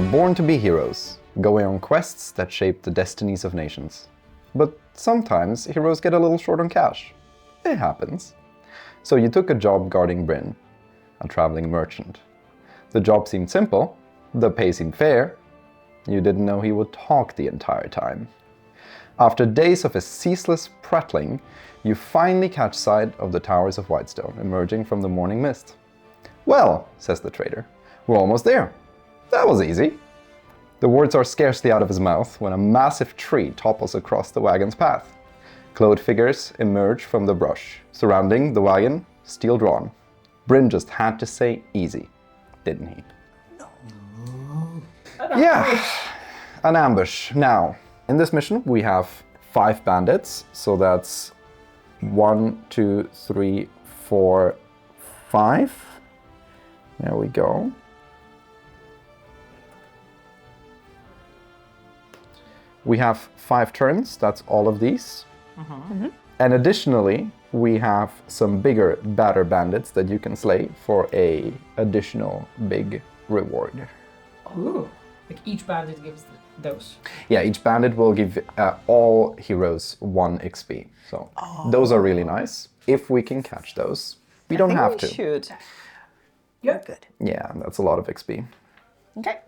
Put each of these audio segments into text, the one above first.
were born to be heroes, going on quests that shape the destinies of nations. But sometimes heroes get a little short on cash. It happens. So you took a job guarding Bryn, a traveling merchant. The job seemed simple, the pay seemed fair. You didn't know he would talk the entire time. After days of his ceaseless prattling, you finally catch sight of the towers of Whitestone emerging from the morning mist. "Well," says the trader, "we're almost there. That was easy." The words are scarcely out of his mouth when a massive tree topples across the wagon's path. Clothed figures emerge from the brush, surrounding the wagon, steel drawn. Bryn just had to say easy, didn't he? No. Yeah, an ambush. Now, in this mission we have 5 bandits, so that's 1, 2, 3, 4, 5. There we go. We have 5 turns, that's all of these. And additionally, we have some bigger, badder bandits that you can slay for a additional big reward. Ooh. Like each bandit gives those. Yeah, each bandit will give all heroes 1 XP. So those are really nice. If we can catch those. We don't have to. We should. Yeah. Good. Yeah, that's a lot of XP. Okay.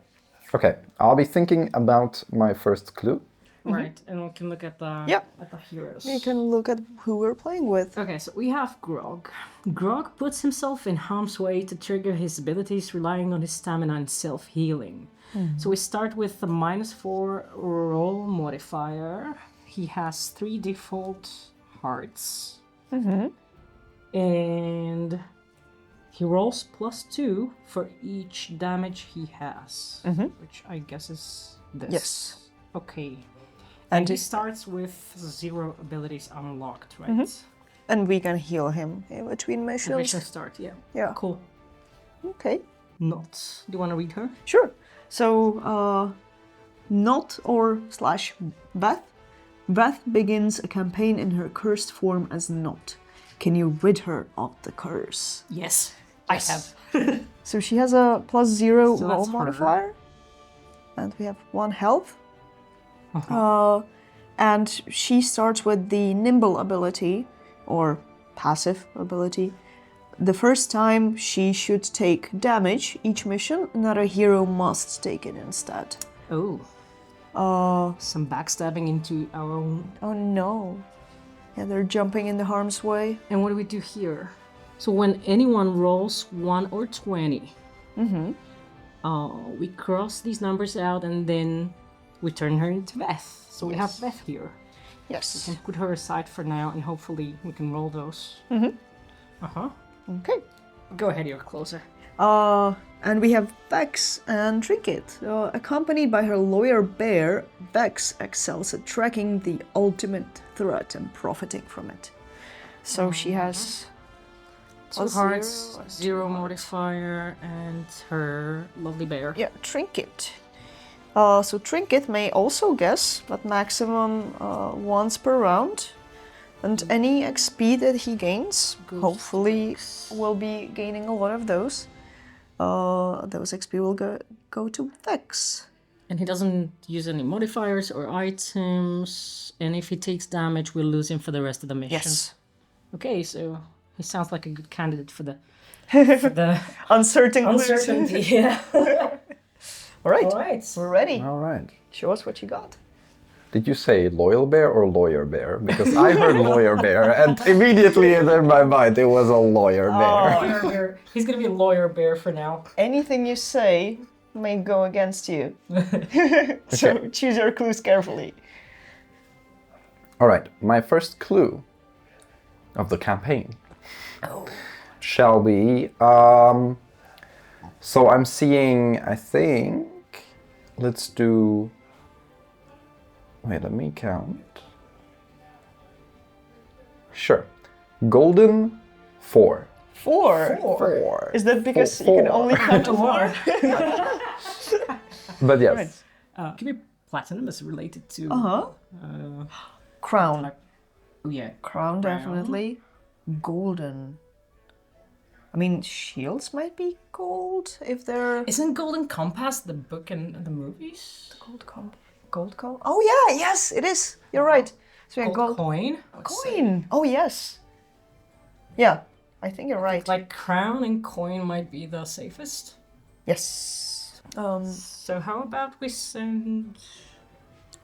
Okay, I'll be thinking about my first clue. Right, and we can look at the Yep. heroes. You can look at who we're playing with. Okay, so we have Grog. Grog puts himself in harm's way to trigger his abilities, relying on his stamina and self-healing. So we start with the -4 roll modifier. He has 3 default hearts. And he rolls +2 for each damage he has, which I guess is this. Yes. Okay. And And he starts with 0 abilities unlocked, right? And we can heal him in between We missions. should start, yeah. Yeah. Cool. Okay. Not. Do you want to read her? Sure. So, Not or / Beth. Beth begins a campaign in her cursed form as Not. Can you rid her of the curse? Yes, I have. So she has a +0 So roll that's her. modifier. And we have 1 health. And she starts with the nimble ability, or passive ability. The first time she should take damage each mission, another hero must take it instead. Oh. Some backstabbing into our own. Oh no. Yeah, they're jumping in the harm's way. And what do we do here? So when anyone rolls 1 or 20, we cross these numbers out and then we turn her into Beth. So we have Beth here. Yes. We can put her aside for now and hopefully we can roll those. Okay. Go ahead, you're closer. And we have Vex and Trinket. Accompanied by her lawyer Bear, Vex excels at tracking the ultimate threat and profiting from it. So she has 2 hearts, 0 modifier, and her lovely bear. Yeah, Trinket. So Trinket may also guess, but maximum once per round. And any XP that he gains, hopefully will be gaining a lot of those. Those XP will go to Vex. And he doesn't use any modifiers or items. And if he takes damage, we'll lose him for the rest of the mission. Yes. Okay, so he sounds like a good candidate for the Uncertainty. Yeah. All right. All right. We're ready. All right. Show us what you got. Did you say loyal bear or lawyer bear? Because I heard lawyer bear, and immediately in my mind it was a lawyer bear. Lawyer bear. He's gonna be a lawyer bear for now. Anything you say may go against you. So choose your clues carefully. All right, my first clue of the campaign shall be. So I'm seeing. I think. Let's do. Wait, let me count. Sure. Golden 4. 4. 4. Is that because you can only count to 4? But yes. Give me platinum is related to. Crown. Oh yeah. Crown, definitely. Golden. I mean, shields might be gold if they're Isn't Golden Compass the book and the movies? gold comp. Oh yeah, yes, it is. You're right. So yeah, Gold gold coin? coin. Oh yes. Yeah, I think you're right. Like crown and coin might be the safest. Yes. So how about we send...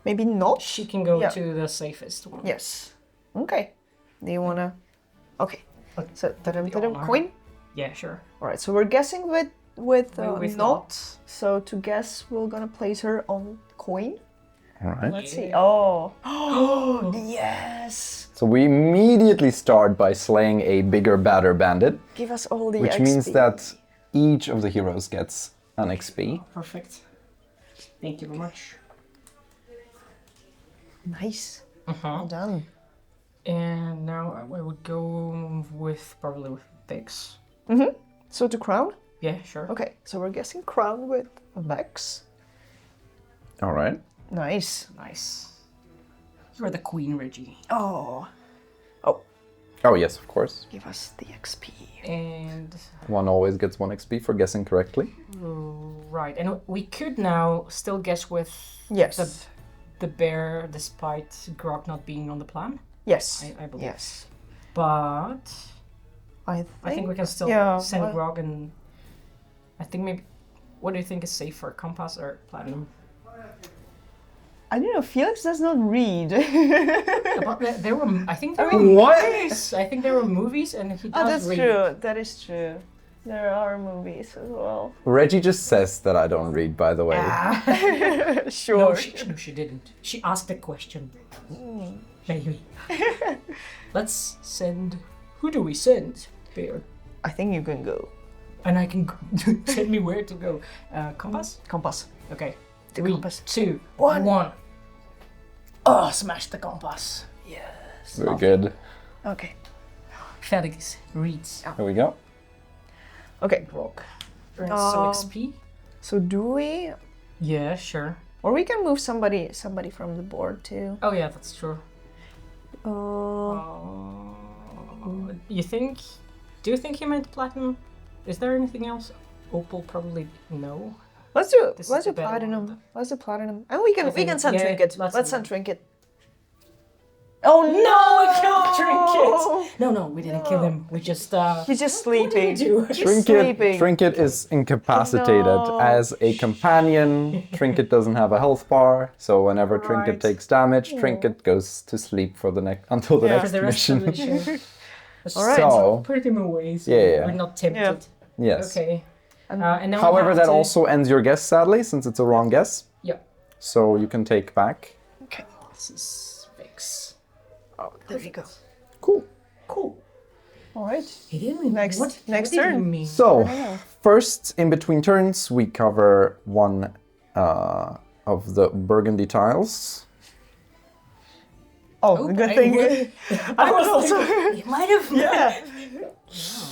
Maybe not. She can go Yeah. to the safest one. Yes. Okay. Do you wanna? Okay. So honor. coin. Yeah, sure. All right. So we're guessing with With not. So to guess, we're gonna place her on coin. All right. Let's see. Oh. Oh. Yes. So we immediately start by slaying a bigger, badder bandit, Give us all the which XP. means that each of the heroes gets an XP. Perfect. Thank you very much. Nice. Well done. And now I would go with probably with Felix. So to crown. Yeah, sure. Okay. So we're guessing crown with Vex. All right. Nice. Nice. You're the queen, Reggie. Oh. Oh, yes, of course. Give us the XP. And One always gets 1 XP for guessing correctly. right, and we could now still guess with Yes. the bear, despite Grog not being on the plan. Yes. I believe. Yes. But I think we can still send well- Grog, and I think maybe. What do you think is safer, compass or platinum? I don't know. Felix does not read. There were, I think there were What? movies. I think there were movies, and he does Oh, that's read. true. That is true. There are movies as well. Reggie just says that I don't read, by the way. Sure. No, she didn't. She asked a question. Maybe. Let's send. Who do we send? Bear. I think you can go. And I can send me where to go. Compass? Compass. Okay. The 3, compass. 2, One. 1. Oh, smash the compass. Yes. Very good. Okay. Felix reads. Here we go. Okay. Rock. Earns some Um, XP. So do we, Yeah, sure. or we can move somebody from the board too. Oh yeah, that's true. You think? Do you think he meant platinum? Is there anything else? Opal probably no. Let's do This is let's the do better platinum. one. Let's do platinum, and we can think- send yeah, trinket. let's Let's do send that. trinket. Oh No, we killed Trinket! No, we didn't kill him. We just He's just what did sleeping. we do? Sleeping. Trinket is incapacitated. No. As a companion, Trinket doesn't have a health bar, so whenever Trinket Right. takes damage, Trinket goes to sleep for the until the Yeah. For next the rest of mission. the mission. All right. So, Put him away. So Yeah. we're not tempted. yes. Okay. And then we However, have that to- also ends your guess, sadly, since it's a wrong guess. Yeah. So you can take back. Okay. This is Fix. Oh, there you go. Cool. Cool. All right. He didn't. Next- What? next what did he turn. mean? So, first, in between turns, we cover one of the burgundy tiles. Oh, good I thing. would- I was also. He might have. Yeah.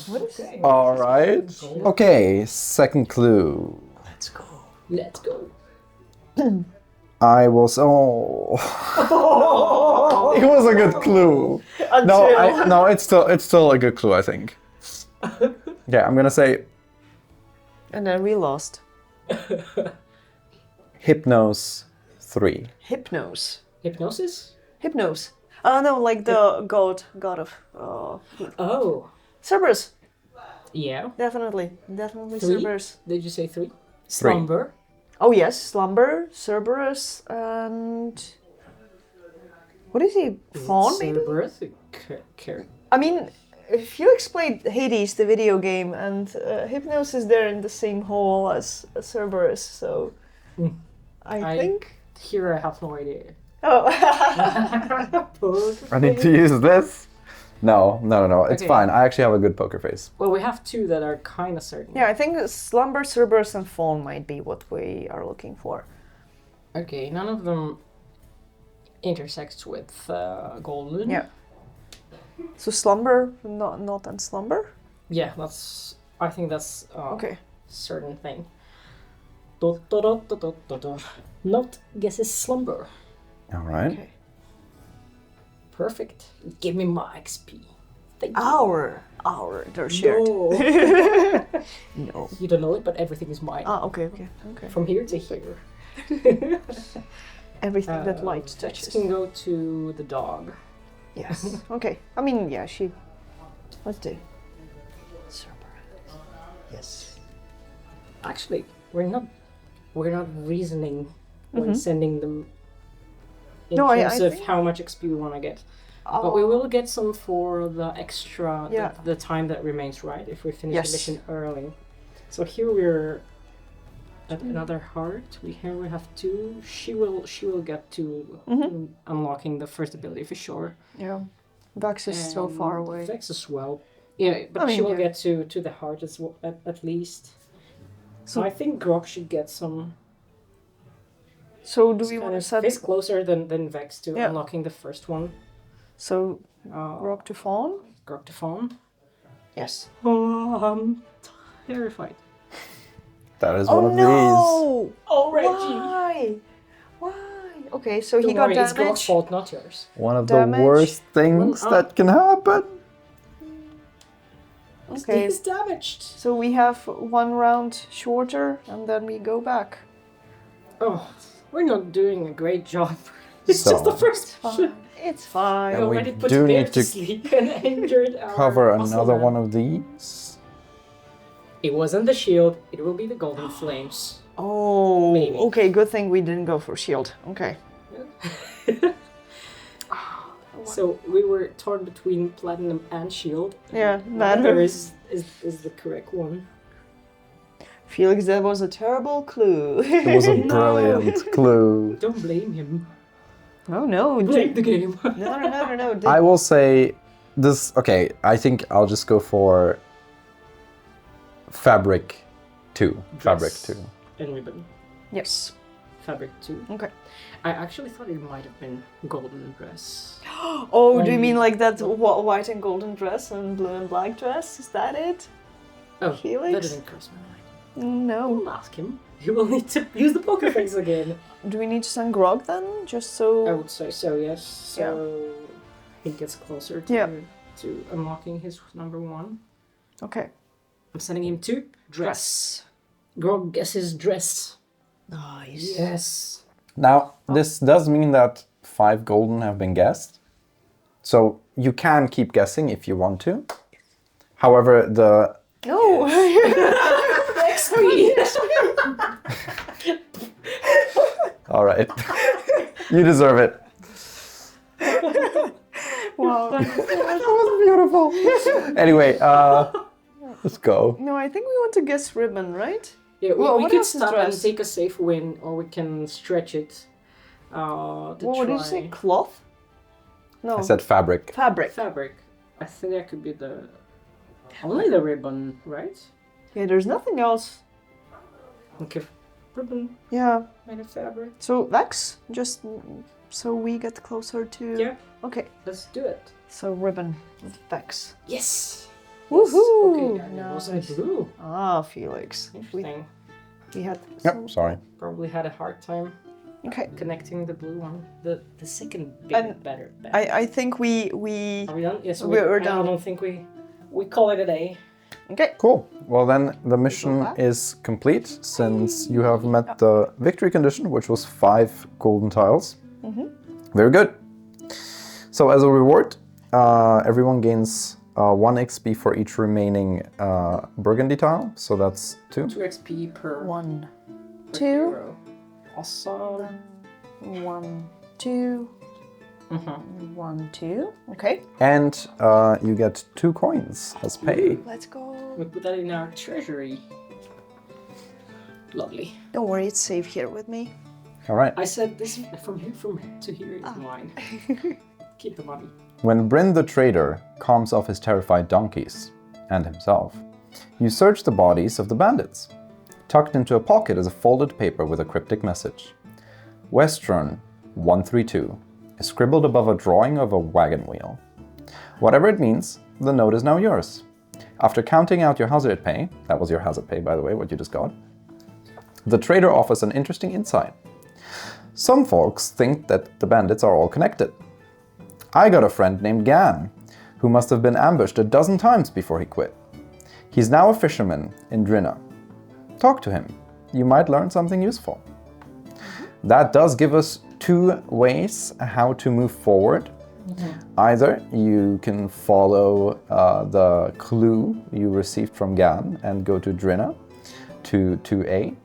What is it? All right. Okay, second clue. Let's go. Let's go. I was. Oh. It was a good clue. No, it's still a good clue, I think. Yeah, I'm gonna say And then we lost. Hypnos 3. Hypnos. Hypnosis? Hypnos. Oh no, like the god of Oh. Cerberus. Yeah. Definitely 3? Cerberus. Did you say 3? Slumber. Oh yes, Slumber, Cerberus, and what is he? Fawn maybe? Cerberus. I mean, Felix played Hades, the video game, and Hypnos is there in the same hole as Cerberus, so I think. Here I have no idea. Oh, I need to use this. No. It's Okay. fine. I actually have a good poker face. Well, we have 2 that are kind of certain. yeah, I think Slumber, Cerberus, and Fawn might be what we are looking for. Okay, none of them intersects with golden. Yeah. So Slumber, not and Slumber. Yeah, I think that's Okay. certain thing. Not guesses slumber. All right. Okay. Perfect. Give me my XP. They're shared. No. No. You don't know it, but everything is mine. Okay. From here to here. Everything that light Vex touches. can go to the dog. Yes. Okay. I mean, yeah, she. Let's do. Yes. Actually, we're not reasoning when sending them in No, I terms of think- how much XP we want to get. But we will get some for the extra, the time that remains, right? If we finish Yes. the mission early. So here we're at another heart. We have 2. She will get to unlocking the first ability for sure. Yeah. Vex is so far And away. Vex as well. Yeah, but I mean, she will yeah. get to the heart as well, at least. So I think Grok should get some. So do we Kind want to of set? he's closer than Vex to Yeah. unlocking the first one. So Rock to Fawn. Grok to phone. Yes. Oh, I'm terrified. That is Oh one of no! Oh, Why? Okay, so he Don't got worry, it's Grok's damage. fault, not yours. these. One of Damage. the worst things Well, that can happen. Okay, He's damaged. so we have 1 round shorter, and then we go back. Oh, we're not doing a great job. It's So- just the first Fine. mission. It's I fine. And we already put do Bear need to to sleep and injured our Cover muscle another man. one of these. It wasn't the shield. It will be the golden flames. Oh, Maybe. okay. Good thing we didn't go for shield. Okay. So we were torn between platinum and shield. Yeah, Neither matter. is the correct one. Felix, that was a terrible clue. It was a brilliant clue. Don't blame him. Oh no! Blame the game. No. I will say this. Okay, I think I'll just go for Fabric 2. Fabric Dress 2. And ribbon. Yes. Fabric 2. Okay. I actually thought it might have been golden dress. Oh, do you When- mean like that white and golden dress and blue and black dress? Is that it? Oh, Felix? that didn't cross my mind. No. We'll ask him. He will need to use the poker face again. Do we need to send Grog then? Just I so. would say so, yes. So he gets closer to unlocking his number 1. Okay. I'm sending him to dress. Grog guesses dress. Nice. Yes. Now, this does mean that 5 golden have been guessed. So you can keep guessing if you want to. However, the No. all right, you deserve it. Wow. That was beautiful. Anyway, let's go. No, I think we want to guess ribbon, right? Yeah, Well, we what could else is stop and dress? take a safe win, or we can stretch it. To What did you say? Cloth? No. I said fabric. fabric. Fabric. I think that could be only the ribbon, right? Yeah, there's nothing else. Okay, ribbon Yeah. made of fabric. So Vex, just so we get closer to. Yeah, Okay. let's do it. So ribbon with Vex. Yes. Woohoo! Okay, and it wasn't Nice. blue. Ah, Felix. We Interesting. had. Yep, sorry. Probably had a hard time Okay. connecting the blue one. The second bit And better. I think we. Are we done? Yes, We're I done. don't think we call it a day. Okay. Cool. Well, then the mission back. is complete since you have met the victory condition, which was 5 golden tiles. Very good. So, as a reward, everyone gains 1 XP for each remaining burgundy tile. So that's 2. 2 XP per 1, per 2, hero. Awesome. 1, 2, Mm-hmm. 1, 2. Okay. And you get 2 coins as pay. Let's go. We put that in our treasury. Lovely. Don't worry, it's safe here with me. All right. I said this from here to here is mine. Keep the money. When Bryn the trader calms off his terrified donkeys, and himself, you search the bodies of the bandits. Tucked into a pocket is a folded paper with a cryptic message. Western 132 is scribbled above a drawing of a wagon wheel. Whatever it means, the note is now yours. After counting out your hazard pay, that was your hazard pay by the way, what you just got, the trader offers an interesting insight. Some folks think that the bandits are all connected. I got a friend named Gan, who must have been ambushed a dozen times before he quit. He's now a fisherman in Drinna. Talk to him. You might learn something useful. That does give us 2 ways how to move forward. Either you can follow the clue you received from Gan and go to Drinna, to 2A,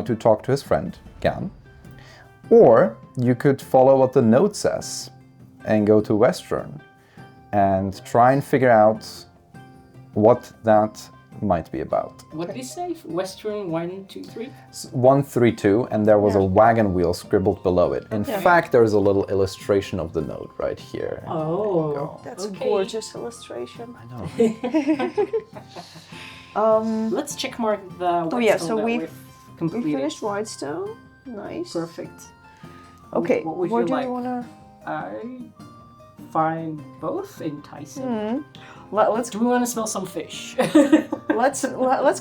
to talk to his friend, Gan. Or you could follow what the note says and go to Western and try and figure out what that might be about. What did he say? Western 1, 2, 3? 132, and there was a wagon wheel scribbled below it. In fact, there's a little illustration of the note right here. Oh, That's okay. a gorgeous illustration. I know. Let's check mark the Oh yeah, Whitestone so that we we've completed. finished Whitestone. Nice. Perfect. Okay, What would where you do like? you wanna? I find both enticing. Let's Do we want to smell some fish? let's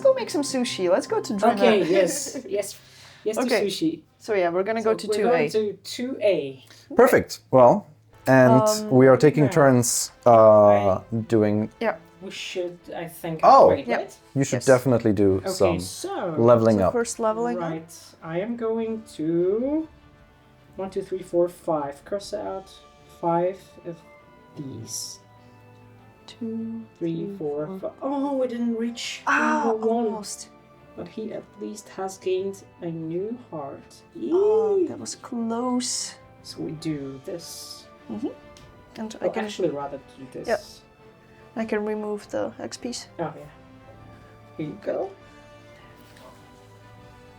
go make some sushi. Let's go to Drinna. Okay, yes, yes, yes Okay. to sushi. So yeah, we're gonna go to We're 2A. going to 2A. Perfect. Well, and we are taking yeah. turns doing. Yeah. We should, I think. Oh, wait, yeah. right? You should Yes. definitely do Okay, some so leveling So up. first leveling up. right, I am going to 1, 2, 3, 4, 5. Cross out 5 of these. 2, 3, 4, 5. Oh, we didn't reach Ah, number 1. almost. But he at least has gained a new heart. Oh, Yee. that was close. So we do this. And I can actually rather do this. Yep. I can remove the XPs. Oh yeah. Here you go.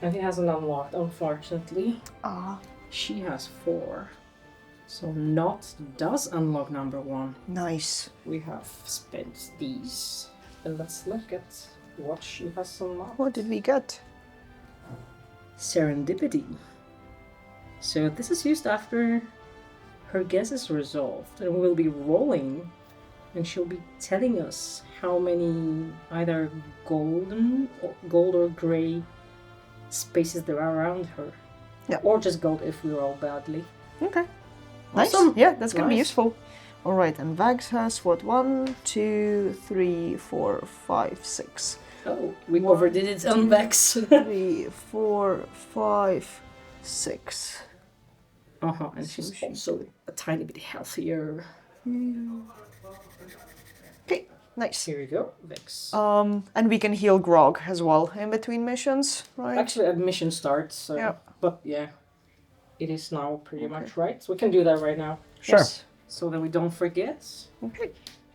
And he hasn't unlocked, unfortunately. Ah, She has 4. So Not does unlock number 1. nice. We have spent these. And let's look at what she has unlocked. What did we get? Serendipity. So this is used after her guess is resolved, and we'll be rolling, and she'll be telling us how many either gold or gray spaces there are around her. Yeah. Or just gold if we roll badly. Okay. Nice. Awesome. Yeah, that's gonna be Nice. useful. All right, and Vax has what? 1, 2, 3, 4, 5, 6. Oh, we overdid it on Vex. 3, 4, 5, 6. And she's also a tiny bit healthier. Okay, nice. Here we go, Vex. And we can heal Grog as well in between missions, right? Actually, admission starts, so. Yeah. But yeah, it is now pretty much right. So we can do that right now. Sure. Yes. So that we don't forget. Okay.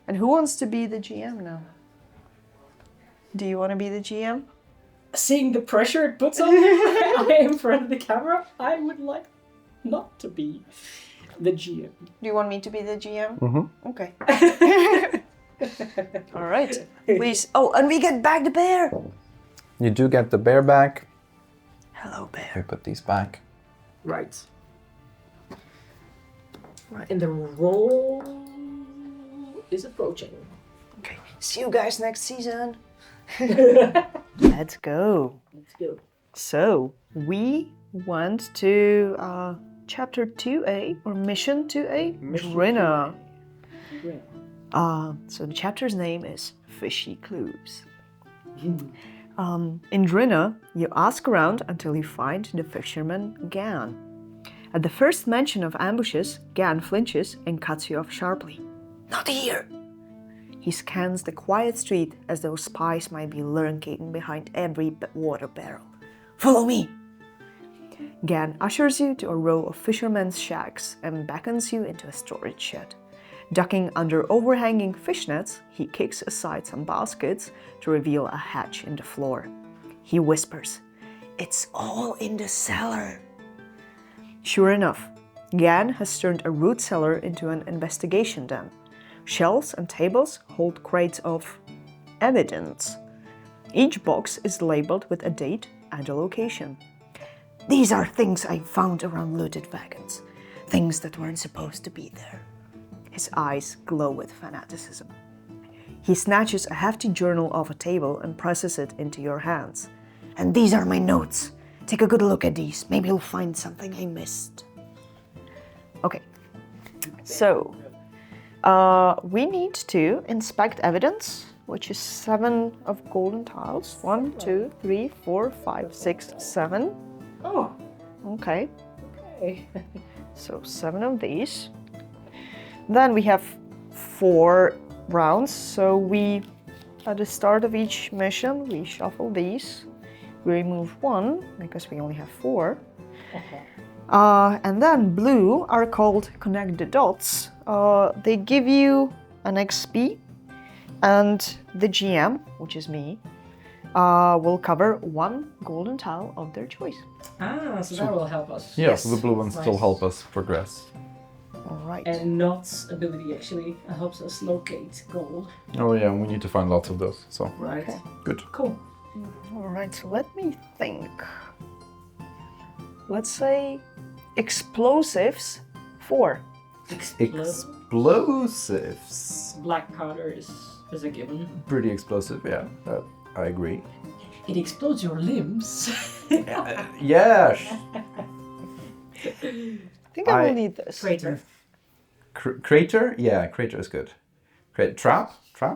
And who wants to be the GM now? Do you want to be the GM? Seeing the pressure it puts on me, I am in front of the camera, I would like not to be the GM. Do you want me to be the GM? Mm-hmm. Okay. All right. Please. Oh, and we get back the bear. You do get the bear back. Hello, bear. We put these back. Right. And the roll is approaching. Okay. See you guys next season. Let's go. Let's go. So we went to chapter 2A or mission 2A. Drinna. So the chapter's name is Fishy Clues. In Drinna, you ask around until you find the fisherman Gan. At the first mention of ambushes, Gan flinches and cuts you off sharply. Not here! He scans the quiet street as though spies might be lurking behind every water barrel. Follow me! Gan ushers you to a row of fishermen's shacks and beckons you into a storage shed. Ducking under overhanging fish nets, he kicks aside some baskets to reveal a hatch in the floor. He whispers, "It's all in the cellar." Sure enough, Gan has turned a root cellar into an investigation den. Shelves and tables hold crates of evidence. Each box is labeled with a date and a location. These are things I found around looted wagons. Things that weren't supposed to be there. His eyes glow with fanaticism. He snatches a hefty journal off a table and presses it into your hands. And these are my notes. Take a good look at these. Maybe you'll find something I missed. Okay. So, We need to inspect evidence, which is 7 of golden tiles. 1, 2, 3, 4, 5, 6, 7. Oh, Okay, okay. so 7 of these. Then we have 4 rounds, so we, at the start of each mission, we shuffle these. We remove 1, because we only have 4. Okay. And then blue are called connect the dots. They give you an XP, and the GM, which is me, will cover 1 golden tile of their choice. So that will help us. Yeah, so the blue ones still Nice. help us progress. All right. And Not's ability actually helps us locate gold. Oh yeah, we need to find lots of those, so Right. Okay. good. Cool. All right, so let me think. Let's say explosives 4. Explosives. Black powder is a given. Pretty explosive, yeah, that, I agree. It explodes your limbs. Yeah, I think I will I- need this. Crater. Crater? Yeah, crater is good. Trap?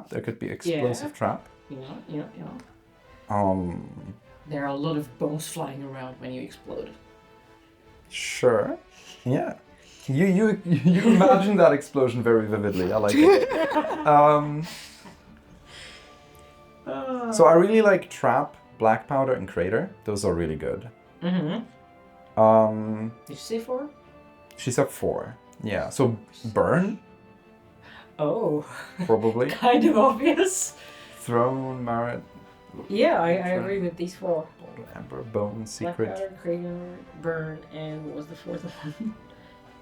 There could be explosive Yeah. trap. Yeah. Um, There are a lot of bones flying around when you explode. sure. Yeah. You imagine that explosion very vividly. I like it. So I really like trap, black powder, and crater. Those are really good. Mm-hmm. Did you say 4? She's up 4. Yeah. So burn, Oh, probably. kind of obvious. Throne, merit, Yeah, I agree with these 4. emperor, bone, Black secret. powder, crater, burn, and what was the 4th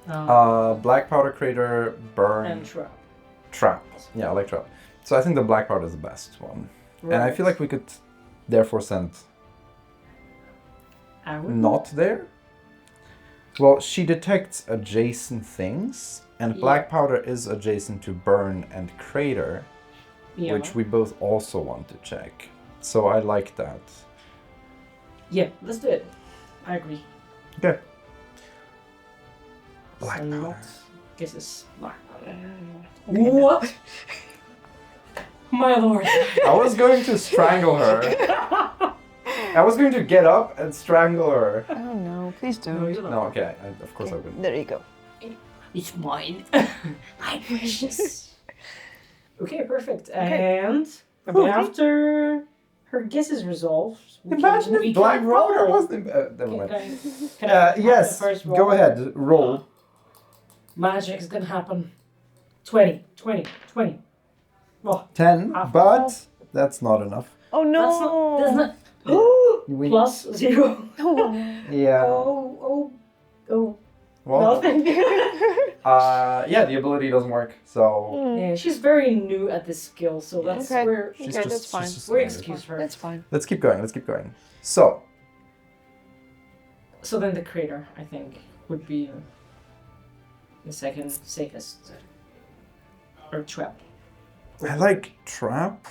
one? Black powder, crater, burn, And trap. trap. Yeah, I like trap. So I think the black powder is the best one. And I feel like we could therefore send I would not there. Well, she detects adjacent things, and Yeah. black powder is adjacent to burn and crater, Yeah. which we both also want to check. So I like that. Yeah, let's do it. I agree. Okay. Black So powder. not guess it's black powder. What? My lord. I was going to strangle her. I was going to get up and strangle her. Oh no, please No, don't. you don't. No, okay, of course I wouldn't. There you go. It's mine. My precious. Okay, perfect. And after her guess is resolved, we Imagine can, we if black can roll. powder wasn't. Never mind. Can I have the Yes, first roll? go ahead, roll. Magic is gonna happen. 20. Well, 10, Half. but that's not enough. Oh no! that's not. You win. Plus 0. Yeah. Oh. Well, Nothing. yeah, the ability doesn't work, so Yeah, she's very new at this skill, so that's Okay. we're she's Okay, that's fine. just we're learning. excuse her. That's fine. Let's keep going. So, So then the crater, I think, would be the second safest. Or trap. I like trap,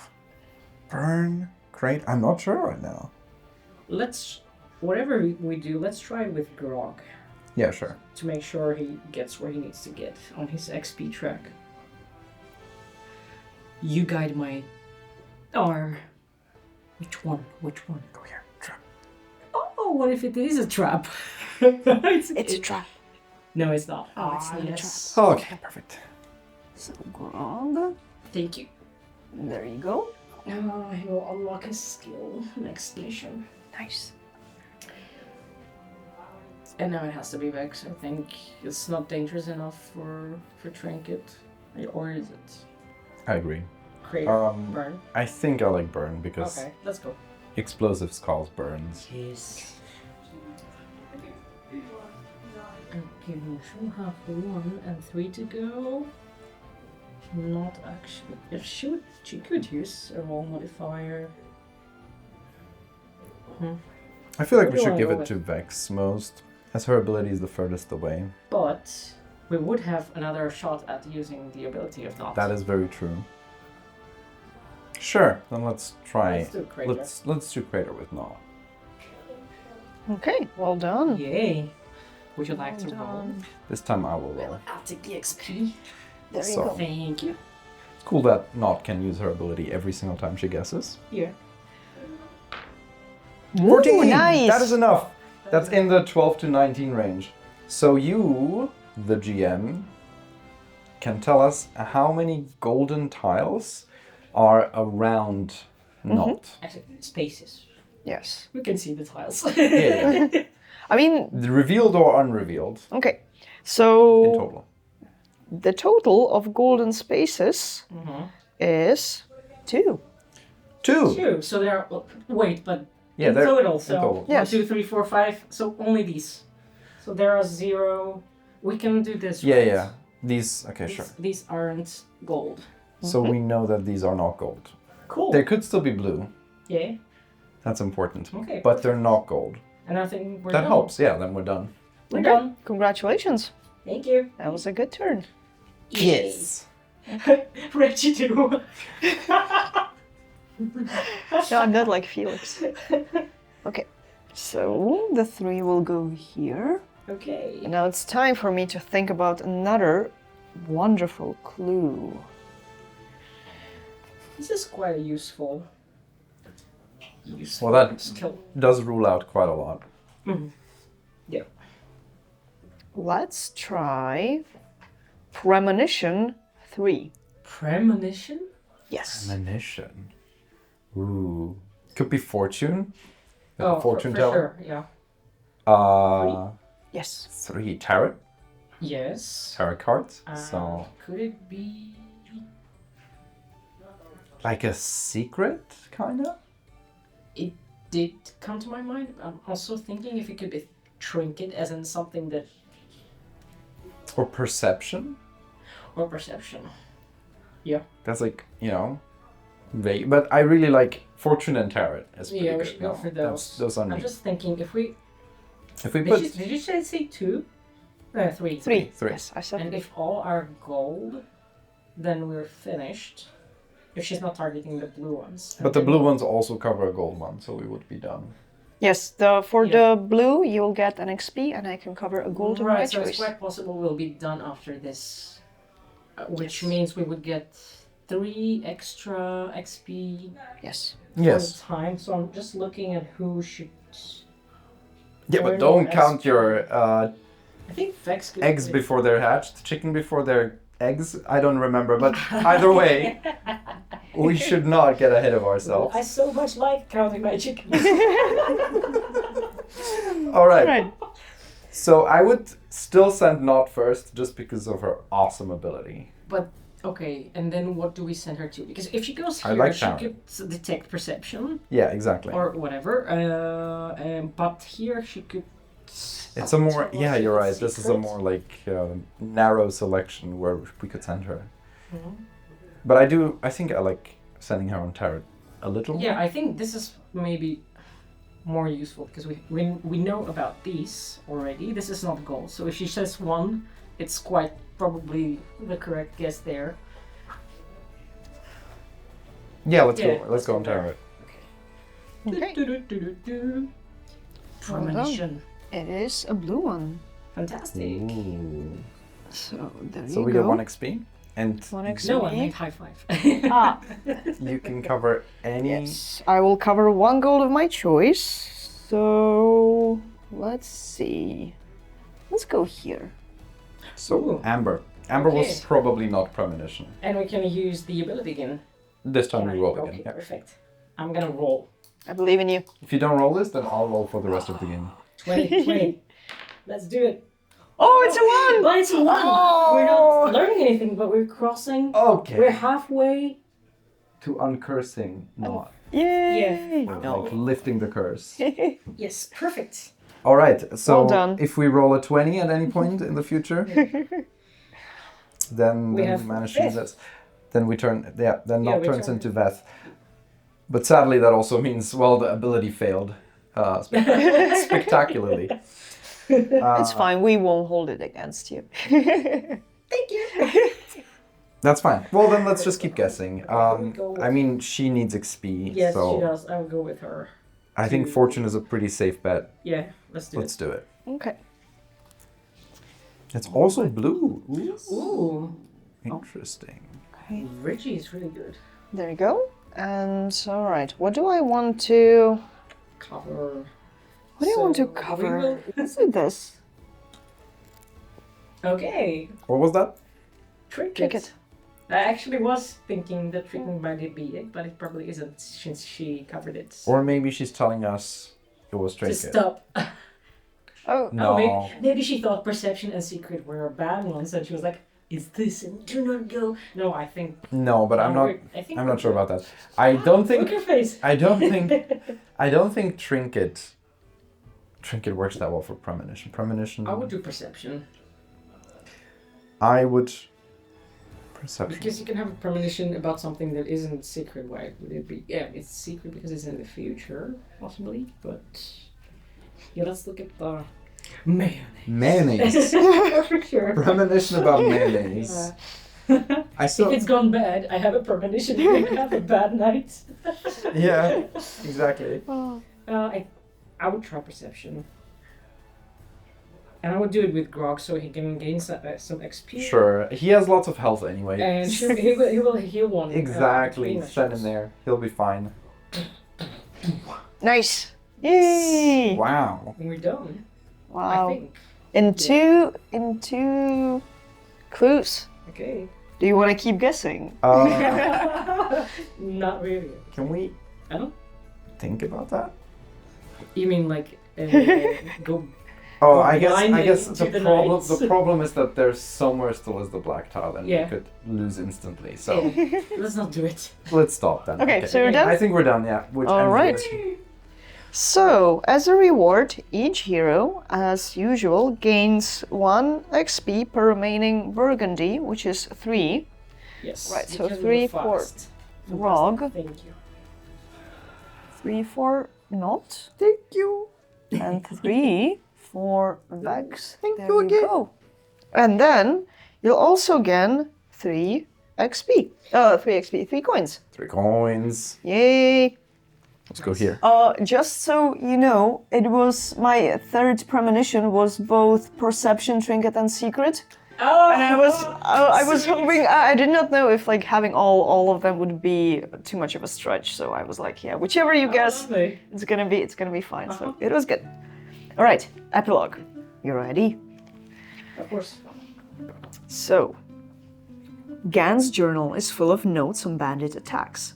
burn, crate. I'm not sure right now. Whatever we do, let's try with Grog Yeah, sure. to make sure he gets where he needs to get on his XP track. You guide my arm. Which one? Go here, trap. Oh, what if it is a trap? It's a trap. No, it's not. Oh, it's not a yes. Okay, perfect. So Grog. Thank you. There you go. Now I will unlock his skill next mission. Nice. And now it has to be Vex. I think it's not dangerous enough for Trinket. Or is it? I agree. Crater? Burn? I think I like burn because Okay, let's go. explosives cause burns. Yes. Okay, we should have 1 and 3 to go. Not actually. If she could use a roll modifier. I feel like What we do should I give go it with? to Vex most, as her ability is the furthest away. But we would have another shot at using the ability of not. That is very true. Sure, then let's try. Let's do Crater. Let's do crater with Gnaw. Okay, well done. Yay! Would you like to roll? Done. This time I will roll. I'll take the XP. There you So- go. Thank you. It's cool that Not can use her ability every single time she guesses. Here. 14! Ooh, nice. That is enough. That's in the 12 to 19 range. So you, the GM, can tell us how many golden tiles are around Not. Actually, spaces. Yes. We can see the tiles. Yeah. I mean, The revealed or unrevealed okay. in So total. the total of golden spaces is 2. 2. Two. So there are. Wait, but Yeah, in they're- total. in So total. Yes. 1, 2, 3, 4, 5. So only these. So there are 0. We can do this. Yeah, right? yeah. These, okay, sure. These aren't gold. So we know that these are not gold. Cool. They could still be blue. Yeah. That's important. Okay. But they're not gold. And I think we're That done. helps. Yeah, then we're done. We're Okay. done. Congratulations. Thank you. That was a good turn. Yes. Reggie too. No, I'm not like Felix. Okay. So the 3 will go here. Okay. And now it's time for me to think about another wonderful clue. This is quite useful. Well, that Skill. does rule out quite a lot. Yeah. Let's try Premonition 3. Premonition? Yes. Premonition. Ooh. Could be fortune. Like a Oh, fortune for teller. sure. Yeah. Yes. 3 tarot. Yes. Tarot cards. So Could it be? like a secret, kinda. It did come to my mind. I'm also thinking if it could be trinket, as in something that Or perception. or perception. Yeah. That's like, vague. But I really like fortune and tarot. It's pretty Yeah, we good. should go No, for those. Those are I'm neat. just thinking if we If we did, put did you say 2? 3. 3. 3. Yes, I said And if all are gold, then we're finished. If she's not targeting the blue ones. But the blue ones also cover a gold one, so we would be done. Yes, for the blue you'll get an XP and I can cover a golden Right, my so it's choice. quite possible we'll be done after this. Which means we would get 3 extra XP Yes. Yes. for time. So I'm just looking at who should. Yeah, but earn don't more count XP. your I think Vex could eggs before they're hatched, chicken before they're eggs. I don't remember, but either way, we should not get ahead of ourselves. I so much like counting my chickens. All right. Right. So I would still send Not first, just because of her awesome ability. But okay, and then what do we send her to? Because if she goes I here, like she that. could detect perception Yeah, exactly. or whatever. But here she could. It's a more, tell yeah, us you're if right. it's This is a secret. more like narrow selection where we could send her. Mhm. But I think I like sending her on tarot a little. Yeah, I think this is maybe more useful because we know about these already. This is not gold, so if she says 1, it's quite probably the correct guess there. Yeah, let's Yeah, go. Let's go on tarot. Okay. Do-do-do-do-do. Premonition. It is a blue one. Fantastic. Ooh. So there So you we go. get 1 XP, and 1 XP. No one made high five. Ah, you can cover any. yes. I will cover 1 gold of my choice. So let's see. Let's go here. So Ooh. Amber. Amber was Okay. probably not premonition. And we can use the ability again. This time Can we I? roll Okay, again. Yeah. perfect. I'm gonna roll. I believe in you. If you don't roll this, then I'll roll for the rest of the game. 20, 20. Let's do it. Oh, it's a 1! But it's 1! We're not learning anything, but we're crossing. Okay. We're halfway. To uncursing, not Yay! like lifting the curse. Yes, perfect. All right. So Well done. if we roll a 20 at any point in the future, then We we have manage to use Veth. this. Then we turn. Yeah. Then Yeah, not we turns turn. into Veth. But sadly, that also means the ability failed spectacularly. It's fine, we won't hold it against you. Thank you. That's fine. Well, then let's just keep guessing. go with- I mean, she needs XP, Yes, so she does. I will go with her. I think fortune is a pretty safe bet. Yeah, let's do Let's do it. Okay. It's also blue. Ooh. it. Ooh. Interesting. Okay. Reggie is really good. There you go. And all right, what do I want to? Cover. What do you want to So, we cover? will- Let's do this. Okay. What was that? Trinket. I actually was thinking that Trinket might be it, but it probably isn't since she covered it. Or maybe she's telling us it was To trinket. stop. Oh, No. Oh, maybe she thought perception and secret were bad ones, and she was like, "Is this and do not go?" No, I think. No, but I'm not. I think I'm we're not sure good. about that. I don't think. Look your face. I don't think. I don't think trinket. Trinket works that well for premonition. Premonition. I would do perception I would. Perception. because you can have a premonition about something that isn't secret. Why would it be? Yeah, it's secret because it's in the future, possibly. But yeah, let's look at the mayonnaise. Mayonnaise. For sure. Premonition about mayonnaise. I If saw. it's gone bad, I have a premonition you're gonna have a bad night. Yeah. Exactly. I would try perception. And I would do it with Grog so he can gain some XP. Sure. He has lots of health anyway. And he will heal one. Exactly. between Stand in shots. there. He'll be fine. nice! Yay! Wow. And we're done. I Wow. think. In two clues. Okay. Do you want to keep guessing? Not really. Can we I don't. think about that? You mean like go? Oh, Go I blind guess into the the problem night. the problem is that there's somewhere still is the black tile and Yeah. we could lose instantly. So Yeah. Let's not do it. let's stop then. Okay, so you're done? I think we're done, yeah. Which All ends right. with- So, as a reward, each hero, as usual, gains 1 XP per remaining Burgundy, which is 3. Yes. Right, so because 3 we're for fast. Grog, Thank you. 3 for Not, Thank you. and 3 for Vex. Thank There you again. Go. And then you'll also gain 3 XP. 3 XP, 3 coins. 3 coins. Yay! Let's go here. Just so you know, it was my third premonition was both perception, trinket, and secret. Oh. And I was hoping I did not know if like having all of them would be too much of a stretch. So I was like, yeah, whichever you guess, Lovely. it's gonna be fine. So it was good. All right, epilogue. You ready? Of course. So, Gan's journal is full of notes on bandit attacks,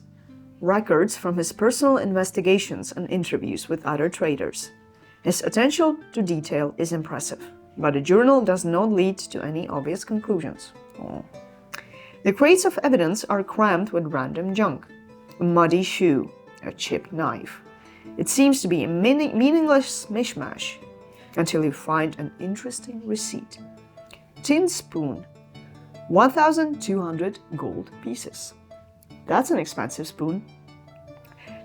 records from his personal investigations and interviews with other traders. His attention to detail is impressive, but the journal does not lead to any obvious conclusions. Oh. The crates of evidence are crammed with random junk: a muddy shoe, a chipped knife. It seems to be a meaningless mishmash until you find an interesting receipt. Tin spoon, 1,200 gold pieces. That's an expensive spoon.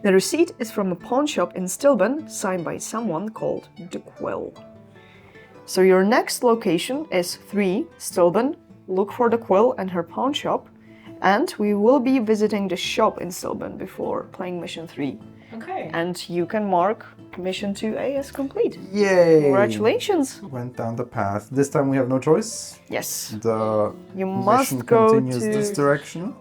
The receipt is from a pawn shop in Stilben, signed by someone called the Quill. So your next location is 3 Stilben. Look for the Quill and her pawn shop, and we will be visiting the shop in Stilben before playing mission 3. Okay. And you can mark mission 2A as complete. Yay! Congratulations! Went down the path. This time we have no choice. Yes, The you mission must go continues to. this direction.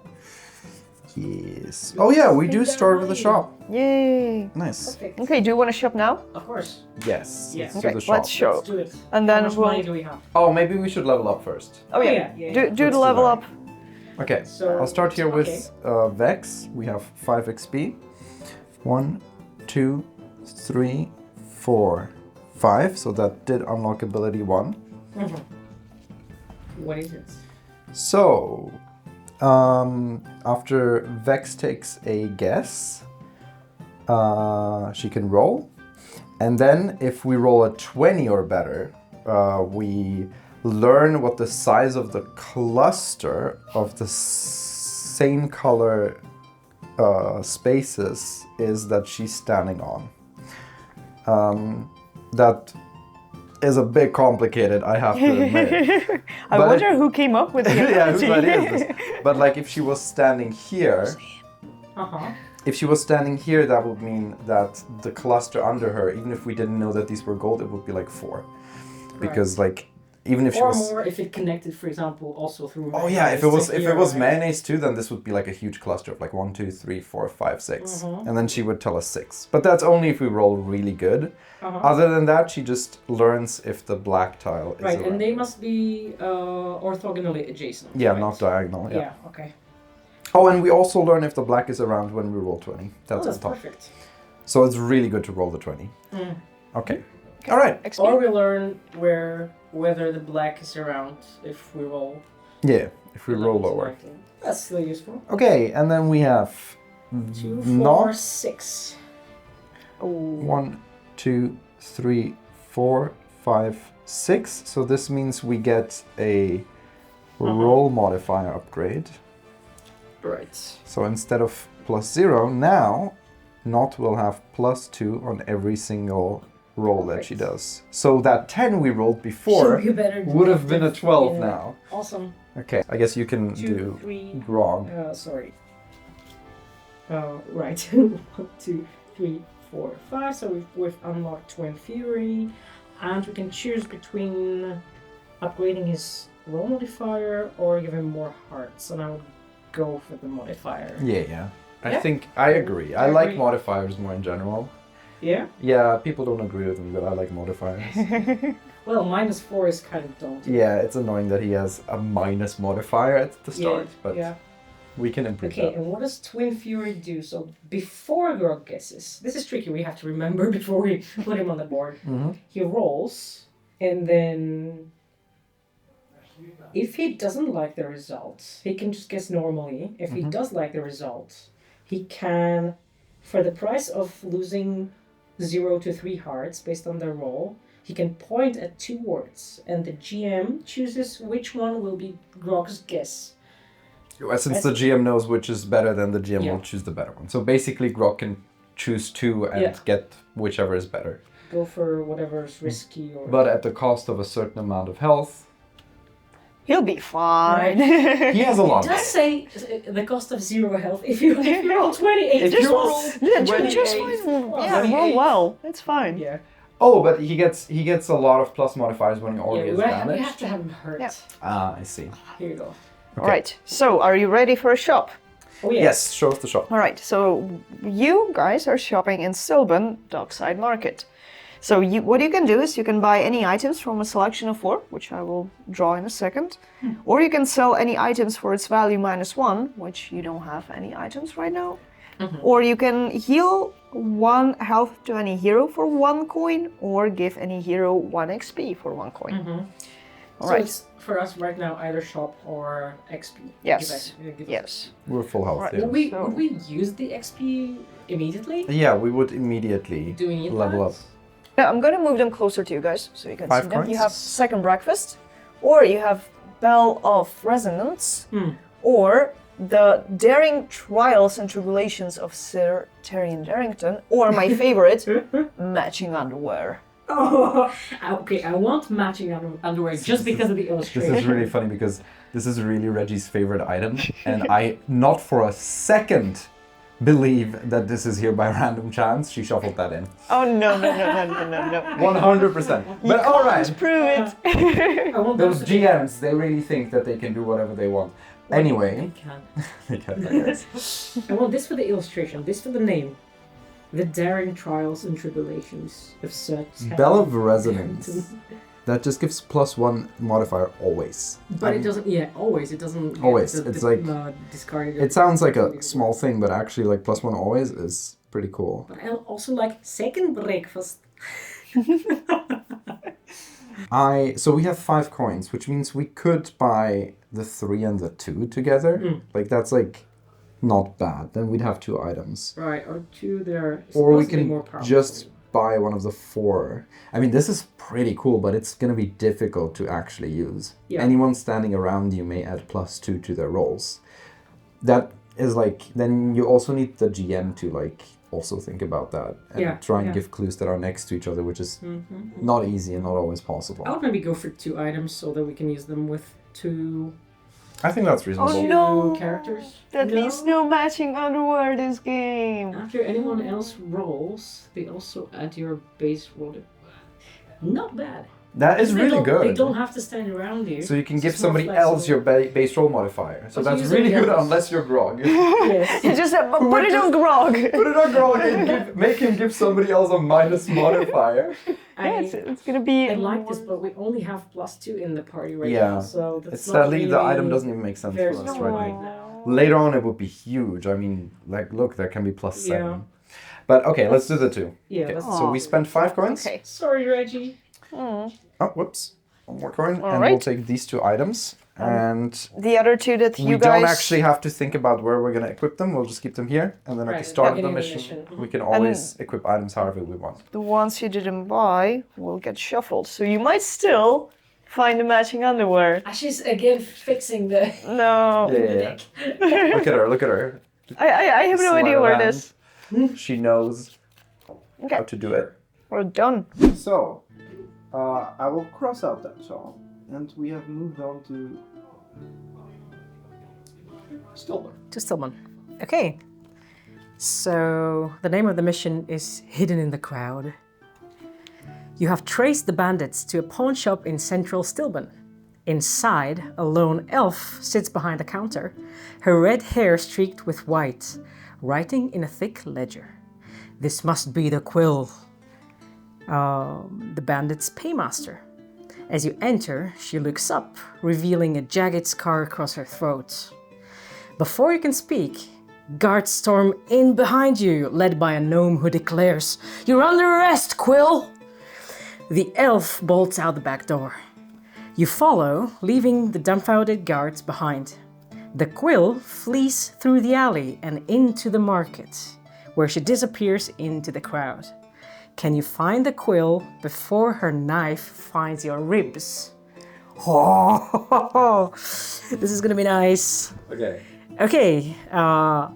Yes. Oh yeah, we do start with the shop. Yay! Nice. Perfect. Okay, do you want to shop now? Of course. Yes. Yes. Let's do Okay, the shop. let's show. Let's do it. And How then much we'll. money do we have? Oh, maybe we should level up first. Oh yeah, yeah. do Let's the do level that. up. Okay, So- I'll start here okay. with Vex. We have 5 XP. 1, 2, 3, 4, 5. So that did unlock ability 1. What is it? So, after Vex takes a guess, she can roll. And then if we roll a 20 or better, we learn what the size of the cluster of the same color spaces is that she's standing on. That is a bit complicated, I have to admit. I But wonder who came up with the Yeah, whose ability. idea is this? But like if she was standing here, if she was standing here, that would mean that the cluster under her, even if we didn't know that these were gold, it would be like 4. Because like even if she Or was... more if it connected, for example, also through. Oh yeah, if it was mayonnaise, mayonnaise too, then this would be like a huge cluster of like 1, 2, 3, 4, 5, 6, and then she would tell us 6. But that's only if we roll really good. Other than that, she just learns if the black tile is Right, around and they her. must be orthogonally adjacent. Yeah, right? not diagonal. Yeah. Yeah. Okay. Oh, and we also learn if the black is around when we roll 20. That's That's on top. perfect. So it's really good to roll the 20. Okay. All right. XP. Or we learn whether the black is around if we roll. Yeah, if we the roll levels lower. correctly. That's still useful. Okay, and then we have 2, 4, not 6. Oh. 1, 2, 3, 4, 5, 6. So this means we get a roll modifier upgrade. Right. So instead of +0, now Not will have +2 on every single roll that she does. So that 10 we rolled before So you better would have been a 12 yeah. now. Awesome. Okay, I guess you can 2, do 3. grog. Sorry. Right. 1, 2, 3, 4, 5. So we've unlocked Twin Fury, and we can choose between upgrading his roll modifier or give him more hearts. And I would go for the modifier. Yeah. I Yeah. think I agree. I I like agree. modifiers more in general. Yeah. Yeah, people don't agree with me, but I like modifiers. Well, -4 is kind of daunting. Yeah, it's annoying that he has a minus modifier at the start, but Yeah. we can improve Okay, that. and what does Twin Fury do? So before Grog guesses, this is tricky, we have to remember before we put him on the board. He rolls, and then if he doesn't like the result, he can just guess normally. If he does like the result, he can, for the price of losing 0 to 3 hearts based on their roll, he can point at 2 words, and the GM chooses which one will be Grog's guess. Well, since the GM knows which is better, then the GM Yeah. will choose the better one. So basically, Grog can choose 2 and Yeah. get whichever is better. Go for whatever's risky or... But at the cost of a certain amount of health, He'll be fine. he has a lot. It does say the cost of 0 health if you roll 28. If Just you roll roll- Yeah, 28. just fine. Well, Yeah, roll 28. well. It's fine. Yeah. Oh, but he gets a lot of plus modifiers when he already is we damaged. have to have him hurt. Yeah. Ah, I see. Here you go. Okay. Right. So, are you ready for a shop? Oh, yeah. Yes, show us the shop. All right. So, you guys are shopping in Sylvan Dockside Market. So, what you can do is you can buy any items from a selection of 4, which I will draw in a second, or you can sell any items for its value -1, which you don't have any items right now. Or you can heal 1 health to any hero for 1 coin, or give any hero 1 XP for 1 coin. All So right. it's for us right now either shop or XP. Yes. Give us- Yes. We're full health. Right. Yeah. Would we use the XP immediately? Yeah, we would immediately Do we need level that? up. Now, I'm going to move them closer to you guys so you can 5 see them. You coins? have Second Breakfast, or you have Bell of Resonance, or the Daring Trials and Tribulations of Sir Tyrion Darrington, or my favorite, Matching Underwear. Oh, okay. I want matching underwear just because of the This illustration. is really funny because this is really Reggie's favorite item, and I not for a second believe that this is here by random chance. She shuffled that in. Oh, no, no, no, no, no, no, no. 100%. But all right, Prove it. I want those those GMs, they really think that they can do whatever they want. Anyway, they can, I guess. I want this for the illustration, this for the name. The Daring Trials and Tribulations of Sir Tyrion Bell of Resonance. Darrington. That just gives +1 modifier always. But it doesn't, always. It doesn't get Always, it's like- discarded. It sounds like a small thing, but actually, like +1 always is pretty cool. But I also like Second Breakfast. So we have 5 coins, which means we could buy the 3 and the 2 together. Like that's like not bad. Then we'd have 2 items. Right, or 2 they're Or we supposedly more can powerful. just buy one of the 4. I mean, this is pretty cool, but it's gonna be difficult to actually use. Yeah. Anyone standing around you may add +2 to their rolls. That is like, then you also need the GM to like also think about that and Yeah, try and yeah. give clues that are next to each other, which is not easy and not always possible. I would maybe go for 2 items so that we can use them with 2 I think that's reasonable. Oh, no. characters. That No? means no matching underwear this game. After anyone else rolls, they also add your base roll. Not bad. That is really good. They don't have to stand around you. So you can It's give just more somebody else your flexible. base roll modifier. So But that's use really it good else. unless you're Grog. Yes. You just said, but put it on Grog. Put it on Grog and make him give somebody else a minus modifier. Yeah, it's gonna be. I like this, but we only have +2 in the party right Yeah. now, so that's It's not sadly the really item doesn't even make sense for very us strong right now. now. Later on it would be huge. I mean, like, look, there can be +7. Yeah. But okay, let's do the 2. Yeah, Okay, that's so we spent 5 coins. Okay. Sorry, Reggie. Oh, whoops. One more coin. All and right. we'll take these 2 items. And The other two that we you guys. don't actually have to think about where we're going to equip them. We'll just keep them here. And then at the Right, start of the beginning of the mission, mission. we can always equip items however we want. The ones you didn't buy will get shuffled, so you might still find the matching underwear. She's again fixing the No. Yeah. Look at her, look at her. I have no Sleight idea of where it hand. is. She knows Okay. how to do it. We're done. So, I will cross out that song, and we have moved on to Stillman. to Stillman. Okay. So the name of the mission is Hidden in the Crowd. You have traced the bandits to a pawn shop in central Stillman. Inside, a lone elf sits behind the counter, her red hair streaked with white, writing in a thick ledger. This must be the Quill, the bandit's paymaster. As you enter, she looks up, revealing a jagged scar across her throat. Before you can speak, guards storm in behind you, led by a gnome who declares, "You're under arrest, Quill!" The elf bolts out the back door. You follow, leaving the dumbfounded guards behind. The Quill flees through the alley and into the market, where she disappears into the crowd. Can you find the Quill before her knife finds your ribs? Oh, this is gonna be nice. Okay. Okay,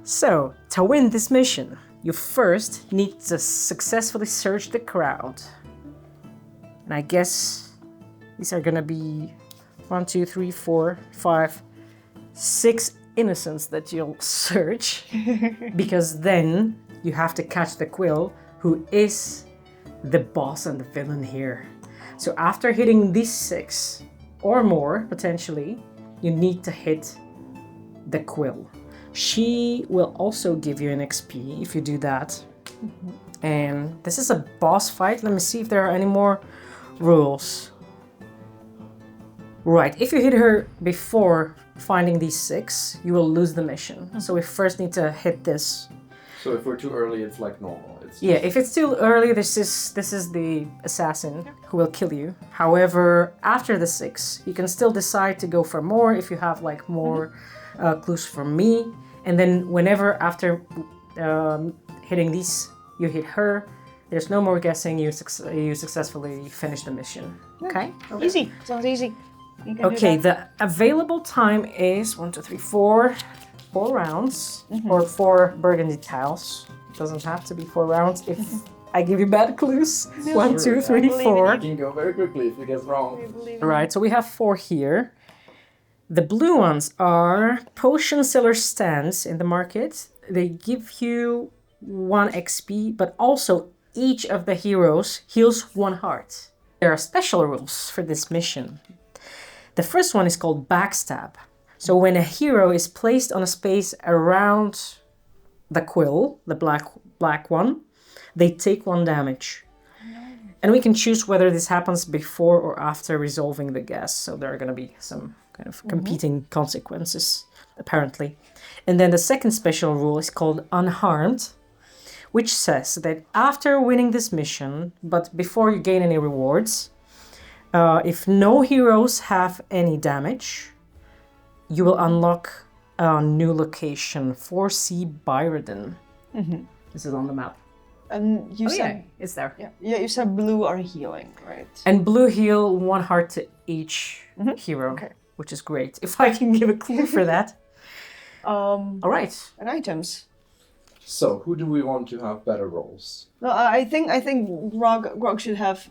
so to win this mission, you first need to successfully search the crowd. And I guess these are gonna be 1, 2, 3, 4, 5, 6 innocents that you'll search. Because then you have to catch the Quill, who is the boss and the villain here. So after hitting these 6 or more, potentially, you need to hit the Quill. She will also give you an XP if you do that. And this is a boss fight. Let me see if there are any more rules. Right, if you hit her before finding these 6, you will lose the mission. So we first need to hit this. So if we're too early, it's like normal. It's Yeah, if it's too early, this is the assassin who will kill you. However, after the 6, you can still decide to go for more if you have like more clues from me. And then whenever after hitting these, you hit her, there's no more guessing, you successfully finish the mission. Okay? Easy. Sounds easy. You can do Okay, that. the available time is 1, 2, 3, 4 rounds, or 4 burgundy tiles. Doesn't have to be 4 rounds if I give you bad clues. 1, 2, 3, believe in 4. You can go very quickly if you guess wrong. Right, so we have 4 here. The blue ones are potion seller stands in the market. They give you 1 XP, but also each of the heroes heals 1 heart. There are special rules for this mission. The first one is called backstab. So when a hero is placed on a space around the Quill, the black one, they take 1 damage. And we can choose whether this happens before or after resolving the guess. So there are going to be some kind of competing consequences, apparently. And then the second special rule is called unharmed, which says that after winning this mission, but before you gain any rewards, if no heroes have any damage, you will unlock a new location, 4C Byrodin. This is on the map. And you said, it's there. yeah, you said blue are healing, right? And blue heal 1 heart to each hero, Okay. which is great. If I can give a clue for that. All right. And items. So who do we want to have better rolls? No, I think Grog should have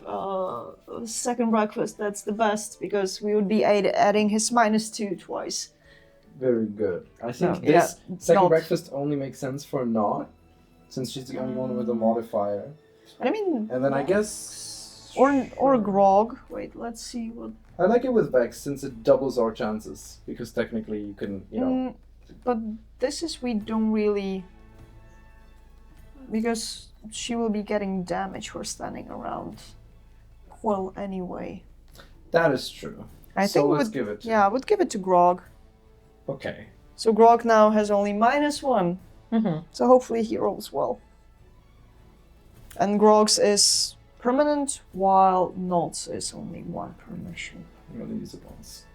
second breakfast. That's the best because we would be adding his -2 twice. Very good. I think Yeah, this second not- breakfast only makes sense for Not, since she's the only one with a modifier. And I mean, And then I guess Or Grog. Wait, let's see what. I like it with Vex since it doubles our chances because technically you can, you know. But this is we don't really. Because she will be getting damage for standing around. Well, anyway. That is true. I so think let's give it. Yeah, I would give it to Grog. Okay. So Grog now has only -1. Mm-hmm. So hopefully he rolls well. And Grog's is permanent, while Nod's is only 1 per mission. I'm gonna use it once.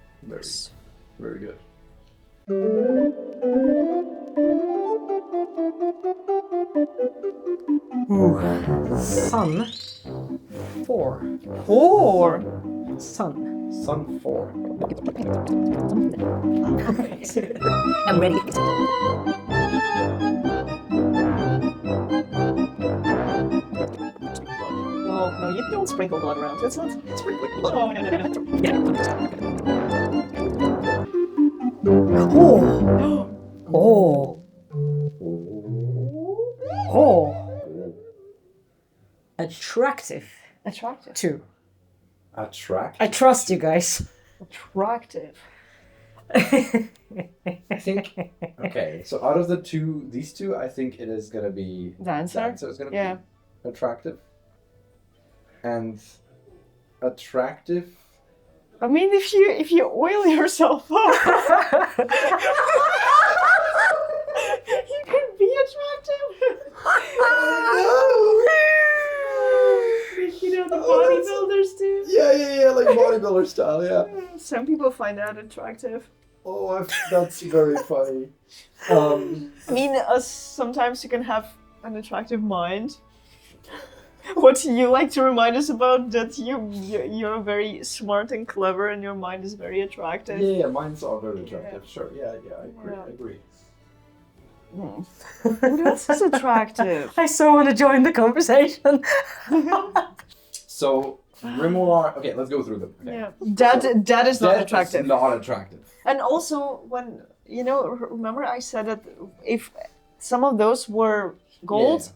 Very good. Sun. 4. 4! Sun. Sun 4. I'm ready. No, you don't sprinkle blood around. It's not sprinkling blood. Oh. Attractive. Attractive. 2. Attract. I trust you guys. Attractive. I think. Okay, so out of these two, I think it is gonna be Dancer is gonna Yeah. be attractive. And attractive. I mean, if you oil yourself up, you can be attractive. You know, the bodybuilders do. Yeah, like bodybuilder style, yeah. Some people find that attractive. Oh, that's very funny. I mean, sometimes you can have an attractive mind. What you like to remind us about that you're very smart and clever, and your mind is very attractive. Yeah, mine's all very attractive. Sure, yeah, I agree. What else is attractive? I so want to join the conversation. So, Grimoire. Okay, let's go through them. Okay. Yeah, that is not attractive. Is not attractive. And also, when remember I said that if some of those were gold,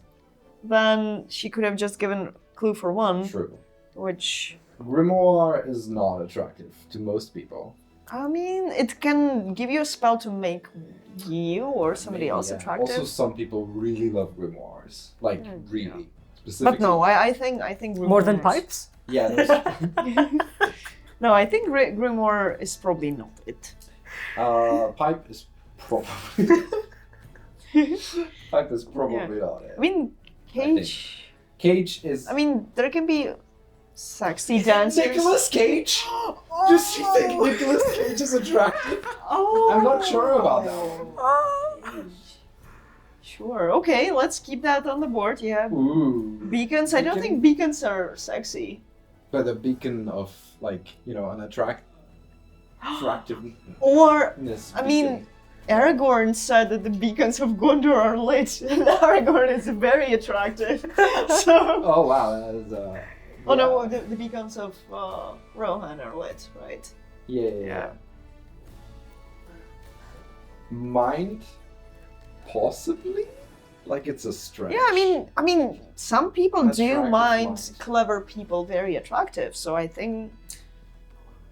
then she could have just given clue for 1. True. Which Grimoire is not attractive to most people. I mean, it can give you a spell to make you or somebody Maybe, else yeah. attractive. Also, some people really love grimoires, like really specifically. But no, I think More than Grimoire pipes? Yeah. No, I think Grimoire is probably not it. Pipe is probably. Pipe is probably not it. I mean, Cage. Cage is. I mean, there can be sexy dancers. Nicolas Cage. Does you think Nicolas Cage is attractive? Oh, I'm not sure about that one. Sure. Okay, let's keep that on the board. Yeah. Ooh. Beacons. I don't think beacons are sexy. But a beacon of an attractiveness. Or I beacon. mean, Aragorn said that the beacons of Gondor are lit, and Aragorn is very attractive. So. Oh wow, that is. Oh no, the beacons of Rohan are lit, right? Yeah. Mind, possibly. Like it's a stretch. Yeah, I mean, some people do Attractive mind mind. clever people very attractive. So I think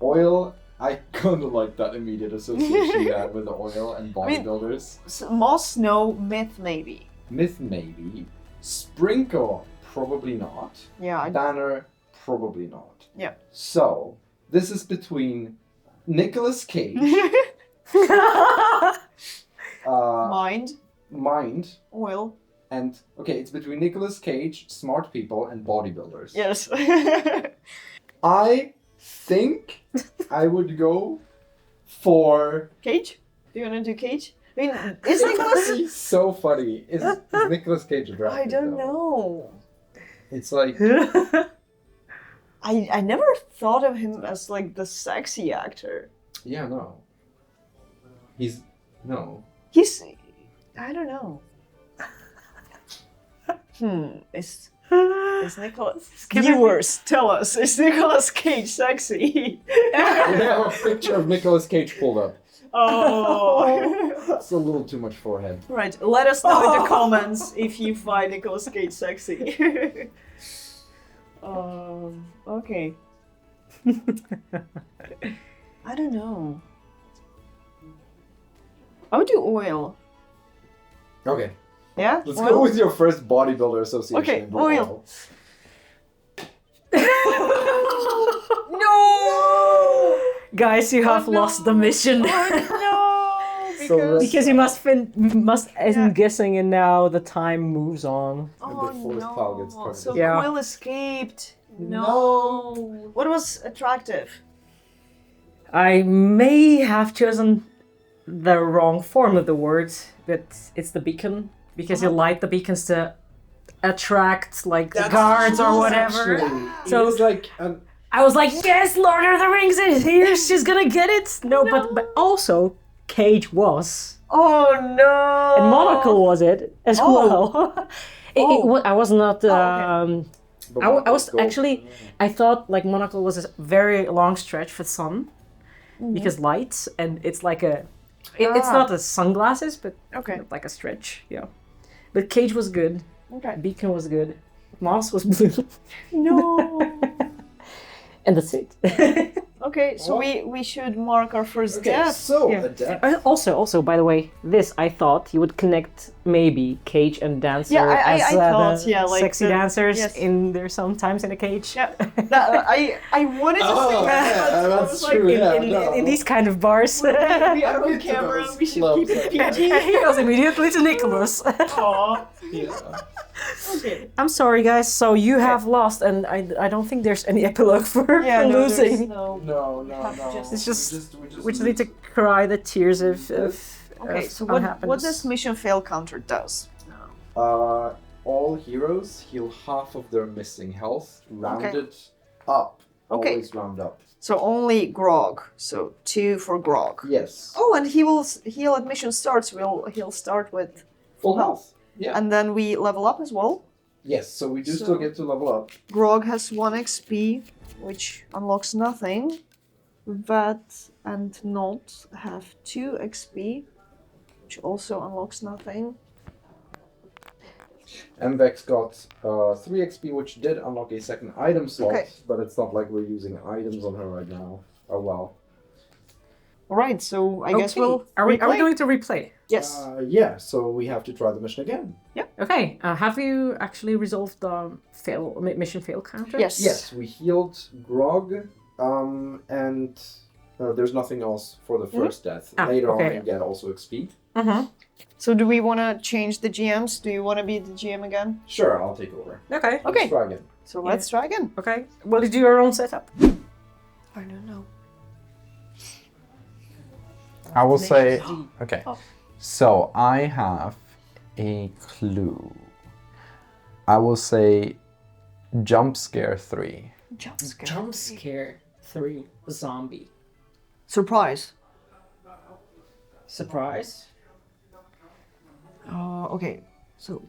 Oil. I kind of like that immediate association you had with the oil and bodybuilders. Moss, no. Myth, maybe. Myth, maybe. Sprinkle, probably not. Yeah. Banner, probably not. Yeah. So, this is between Nicolas Cage, Mind, Oil. and okay, it's between Nicolas Cage, smart people, and bodybuilders. Yes. I think I would go for Cage? Do you want to do Cage? I mean, is Nicolas... He's so funny. Is Nicolas Cage attractive? I don't though? know. It's like I never thought of him as like the sexy actor. yeah, no. He's I don't know. Is Nicolas... Viewers, tell us, is Nicolas Cage sexy? we have a picture of Nicolas Cage pulled up. Oh. It's a little too much forehead. Right, let us know in the comments if you find Nicolas Cage sexy. Okay. I don't know. I would do oil. Okay, Yeah? let's oil? go with your first bodybuilder association. Okay, and do oil. No! Guys, you have lost the mission. No! So Because... Because you must Yeah. I'm guessing, and now the time moves on. Oh And the fourth pile gets no! covered. So Yeah. Quill escaped. No. What was attractive? I may have chosen the wrong form of the word, but it's the beacon because you light the beacons to attract like the guards or whatever. So- it's like an I was like, yes, Lord of the Rings is here. She's gonna get it. No, but also Cage was, Oh no! and Monocle was it as Oh. well. I was not. okay. I was actually. I thought like Monocle was a very long stretch for sun, because light, and it's like a. It's Ah. not a sunglasses, but Okay. like a stretch. Yeah, but Cage was good. Okay. Beacon was good. Moss was blue, No. and that's it. Okay, so we should mark our first Okay, death. so Yeah. a death. Also, by the way, this I thought you would connect maybe Cage and Dancer Yeah, I as thought, the yeah, like sexy the- dancers yes. in there sometimes in a cage. Yeah, I wanted to Oh, say that, yeah, but I that's was like, true. Yeah, in, no. in these kind of bars. we are I'll on get to camera. those We should clubs keep it like PG. He goes immediately to Nicholas. Aw. Yeah. Okay. I'm sorry, guys. So you have lost, and I don't think there's any epilogue for Yeah, no, there's losing. no. No. It's just- we We just need to cry the tears of Okay, of so what unhappiness. this mission fail counter does? all heroes heal half of their missing health, rounded up. Okay. Always round up. So only Grog. So 2 for Grog. Yes. Oh, and he'll at mission starts. He'll start with, Full health. Yeah. and then we level up as well. Yes, so we do So- still get to level up. Grog has 1 XP, which unlocks nothing. Vat and Not have 2 XP, which also unlocks nothing. MVEX got 3 XP, which did unlock a second item slot, Okay. but it's not like we're using items on her right now. Oh well. Alright, so I guess Okay. we'll. Are we replay? going to replay? Yes. Yeah, so we have to try the mission again. Okay. Have you actually resolved the mission fail counter? Yes. Yes, we healed Grog, and there's nothing else for the first death. Ah, Later okay. on, you get also XP. Mm-hmm. So do we want to change the GMs? Do you want to be the GM again? Sure, I'll take over. Okay. Okay. Let's try again. So let's try again. Okay. Will you do your own setup? I don't know. I will say, okay. Oh. So I have a clue. I will say jump scare 3. Jump scare. Jump scare 3 zombie. Surprise. Surprise. Okay. So.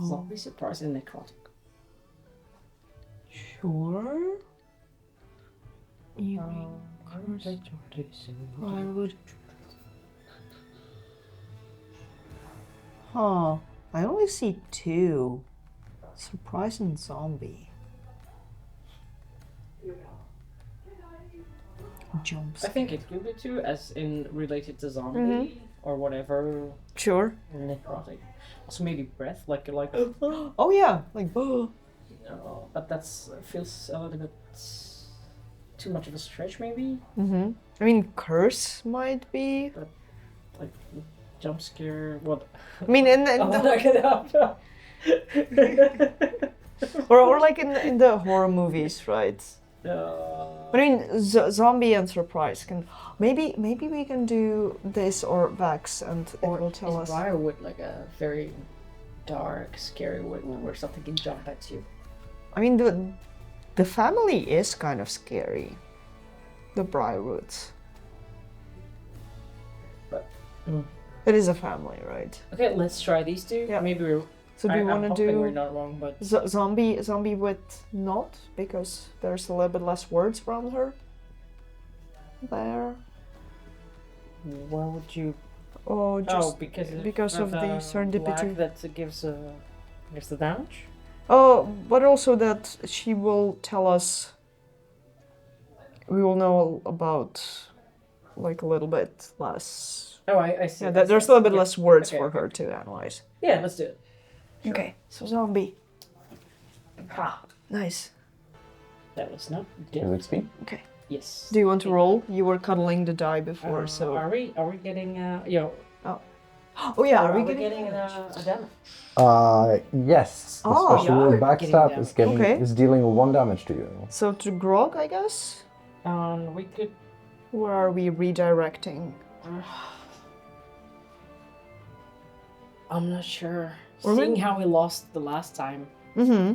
Zombie surprise and necrotic. Sure. I would. Huh. I only see 2. Surprise and zombie. Jumps. I think it could be too, as in related to zombie or whatever. Sure. Necrotic. Also maybe breath, like Oh yeah. Like. no, but that's feels a little bit too much of a stretch, maybe. Mm-hmm. I mean, curse might be. Like jump scare. What? I mean, in Oh, the, look it up. or like in the horror movies, right? No. I mean, zombie and surprise can maybe we can do this or Vax and it will tell us. Briarwood like a very dark, scary wood where something can jump at you? I mean, the family is kind of scary. The Briarwoods. But It is a family, right? okay, let's try these two. Yeah. Maybe we're. So do you I'm want to hoping we're do not wrong, but zombie with not because there's a little bit less words around her. There. why would you? Oh, just because because of the serendipity. black that gives the damage. Oh, but also that she will tell us. We will know about, like, a little bit less. Oh, I see. Yeah, I see, there's I a little see. bit Yeah. less words Okay, for okay. her to analyze. Yeah, let's do it. Sure. Okay, so zombie. Ha. Nice. That was not Is good. XP? Okay. Yes. Do you want to roll? You were cuddling the die before, so. Are we getting Oh yeah, are are we we getting? getting a damage? Yes. The Oh. special We are backstab getting is damage. is dealing 1 damage to you. So to Grog, I guess. We could. Where are we redirecting? I'm not sure. Or Seeing maybe- how we lost the last time, Mm-hmm.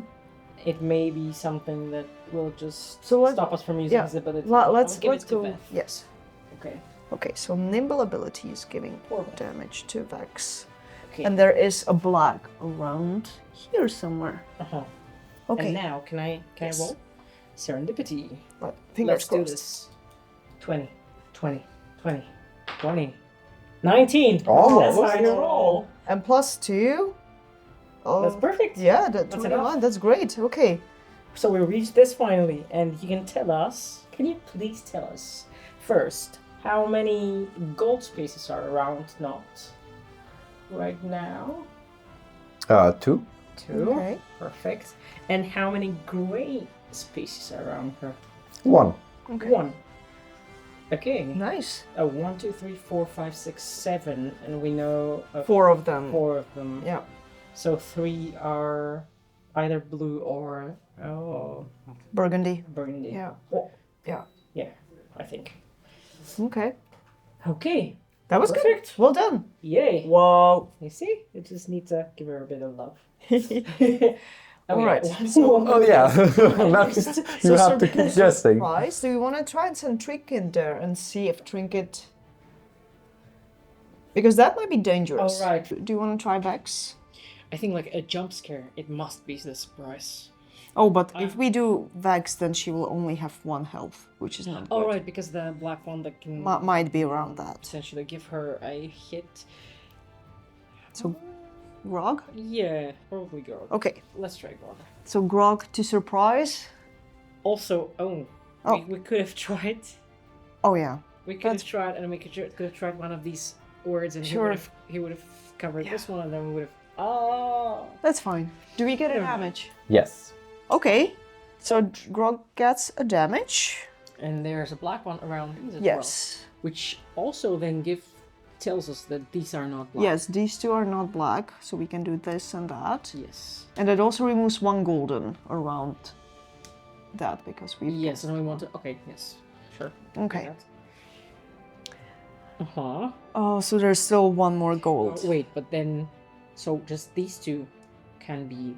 it may be something that will just So what- stop us from using Yeah. his ability. Let's give it to go. Beth. Yes. Okay. Okay, so nimble ability is giving Poor Beth. damage to Vex. Okay. And there is a black around here somewhere. Uh-huh. Okay. And now, can I Yes. roll? Serendipity. Fingers Let's do crossed. this. 20, 20, 20, 20. 19! Almost. That's my roll. And +2. Oh, That's perfect. Yeah, That's 21. enough. That's great. Okay. So we reached this finally, and you can tell us, can you please tell us, first, how many gold spaces are around Not right now? 2. 2. Okay. Perfect. And how many gray spaces are around her? 1. Okay. 1. Okay. Nice. 1, 2, 3, 4, 5, 6, 7, and we know 4 of them. 4 of them. Yeah. So 3 are either blue or Burgundy. burgundy. Yeah. Oh, Yeah. yeah, I think. Okay. Okay. That was Perfect. good. Well done. Yay. Whoa. You see? You just need to give her a bit of love. All right. Oh yeah. Now you have to keep guessing. Surprise. Do you want to try and send Trinket there and see if Trinket... Because that might be dangerous. All right. Do you want to try Vex? I think like a jump scare, it must be the surprise. Oh, but if we do Vex, then she will only have 1 health, which is not good. All right, because the black one that can Might be around that. potentially give her a hit. So, Grog? Yeah, probably Grog. Okay. Let's try Grog. So Grog to surprise. Also, Oh. we could have tried. Oh yeah. We could have tried, and we could have tried one of these words, and Sure. he would have covered this one, and then we would have. Oh. That's fine. Do we get a Yeah. damage? Yes. Okay. So Grog gets a damage. And there's a black one around these as Yes. well, which also then tells us that these are not black. Yes, these 2 are not black, so we can do this and that. Yes. And it also removes 1 golden around that because we. Yes, and we want to. Okay. Yes. Sure. we'll do Okay. that. Uh-huh. Oh, so there's still 1 more gold. Wait, but then, so just these 2 can be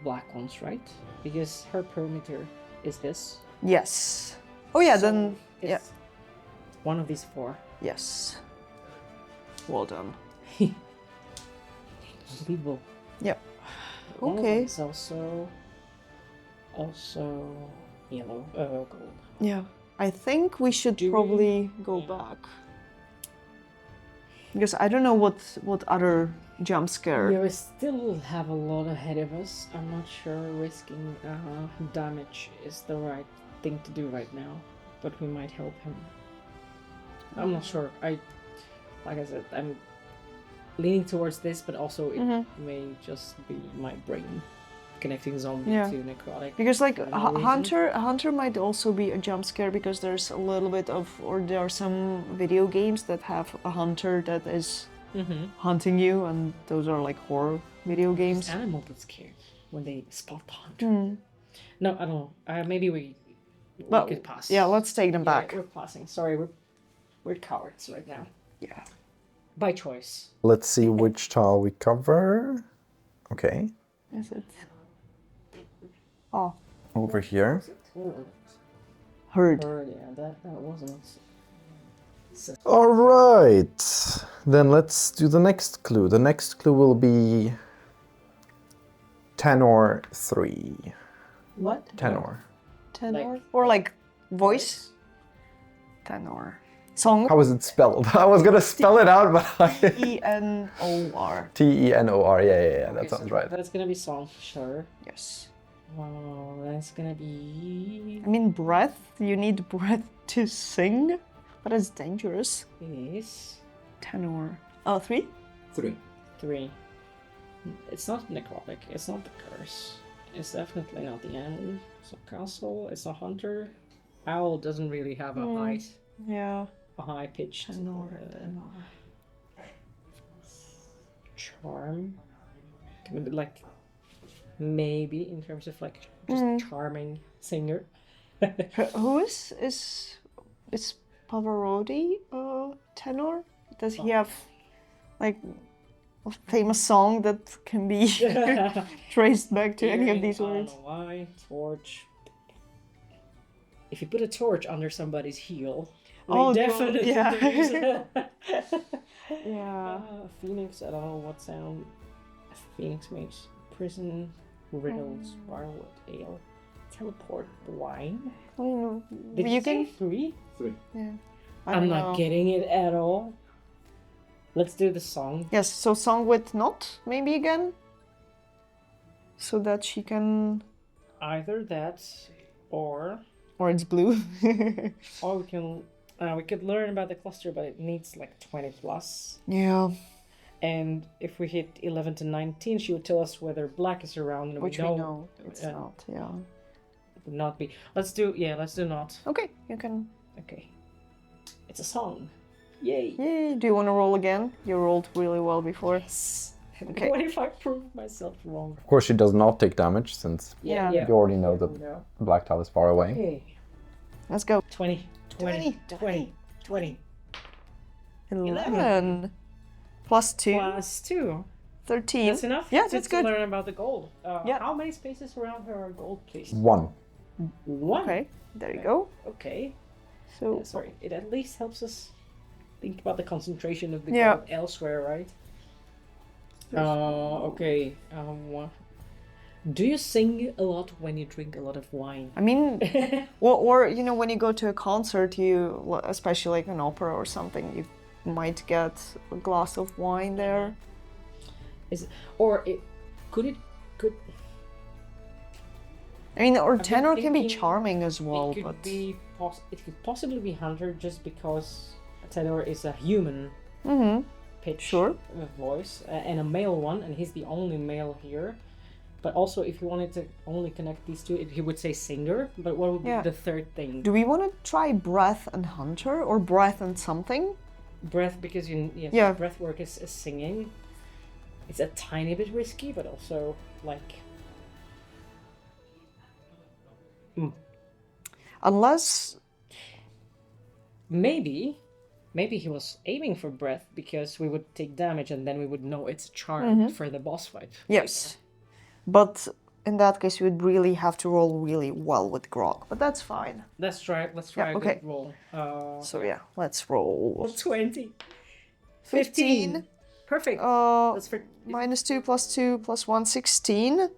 black ones, right? Because her perimeter is this. Yes. Oh yeah, So then yeah. it's one of these 4. Yes. Well done. Unbelievable. Yep. One of Okay. them is also yellow, gold. Yeah. I think we should Do we- probably go back. Because I don't know what other jump scare. Yeah, we still have a lot ahead of us. I'm not sure risking damage is the right thing to do right now, but we might help him. I'm not sure. Like I said, I'm leaning towards this, but also it may just be my brain connecting zombie Yeah. to necrotic. Because like for no reason. Hunter might also be a jump scare because there's a little bit of, or there are some video games that have a hunter that is hunting you, and those are like horror video games. Animal gets scared when they spot the hunter. No, I don't. Maybe we But could pass. yeah, let's take them Yeah, back. we're passing. Sorry, we're cowards right now. Yeah. By choice. Let's see which tile we cover. Okay. Is it? Oh, Over here. heard. Yeah, that wasn't. All right. Then let's do the next clue. The next clue will be tenor 3. What? Tenor. Tenor? Like- or like voice? Tenor. Song. How is it spelled? I was gonna spell it out, but Tenor. Tenor. Yeah. That Okay, sounds so right. That's gonna be song for sure. Yes. That's gonna be. I mean, breath. You need breath to sing, but it's dangerous. Is Tenor. Oh, 3? 3. 3. It's not necrotic. It's not the curse. It's definitely not the enemy. It's not castle. It's not hunter. Owl doesn't really have a Yeah. high pitched Tenor. Charm. Kind of like maybe in terms of like just charming singer. Who is Pavarotti tenor? Does he have like a famous song that can be traced back to any of these I don't words? know why. Torch. If you put a torch under somebody's heel, Oh, they definitely yeah. use it. Yeah. Phoenix, I don't know what sound Phoenix makes. Prison, riddles, firewood, ale, teleport, wine. Well, you know, Did you can. say 3? 3. Yeah. I I'm don't not know. getting it at all. Let's do the song. Yes. So song with not maybe again, so that she can. Either that, or Or it's blue. we could learn about the cluster, but it needs like 20 plus. Yeah. And if we hit 11 to 19, she would tell us whether black is around, and Which we know it's not. Yeah. It would not be. Let's do not. Okay. You can. Okay. It's a song. Yay. Yay. Do you want to roll again? You rolled really well before. Yes. Okay. What if I prove myself wrong? Of course, she does not take damage since Yeah. you already know that No. Black Tile is far away. Okay. Let's go. 20. 20. 11. Plus 2. Plus 2. 13. That's enough. Yeah, to that's good. learn about the gold. Yeah. How many spaces around her are gold, please? 1. 1. Okay. There you go. Okay. So. Sorry. It at least helps us think about the concentration of the Yeah. gold elsewhere, right? Okay. Do you sing a lot when you drink a lot of wine? I mean, or you know, when you go to a concert, especially like an opera or something, you might get a glass of wine there. Could I mean, or been tenor can be thinking charming as well, it could but be it could possibly be hunter just because a tenor is a human pitch Sure. voice and a male one, and he's the only male here. But also, if you wanted to only connect these two, he would say singer. But what would be Yeah. the third thing? do we want to try breath and hunter or breath and something? Breath, because Yeah. breath work is singing. It's a tiny bit risky, but also like Unless maybe he was aiming for breath because we would take damage and then we would know it's a charm for the boss fight. yes, but in that case, you would really have to roll really well with grog. But that's fine. Let's try Yeah, a okay. good roll. So yeah, let's roll. 20. 15. Perfect. Minus 2 plus 2 plus 1, 16.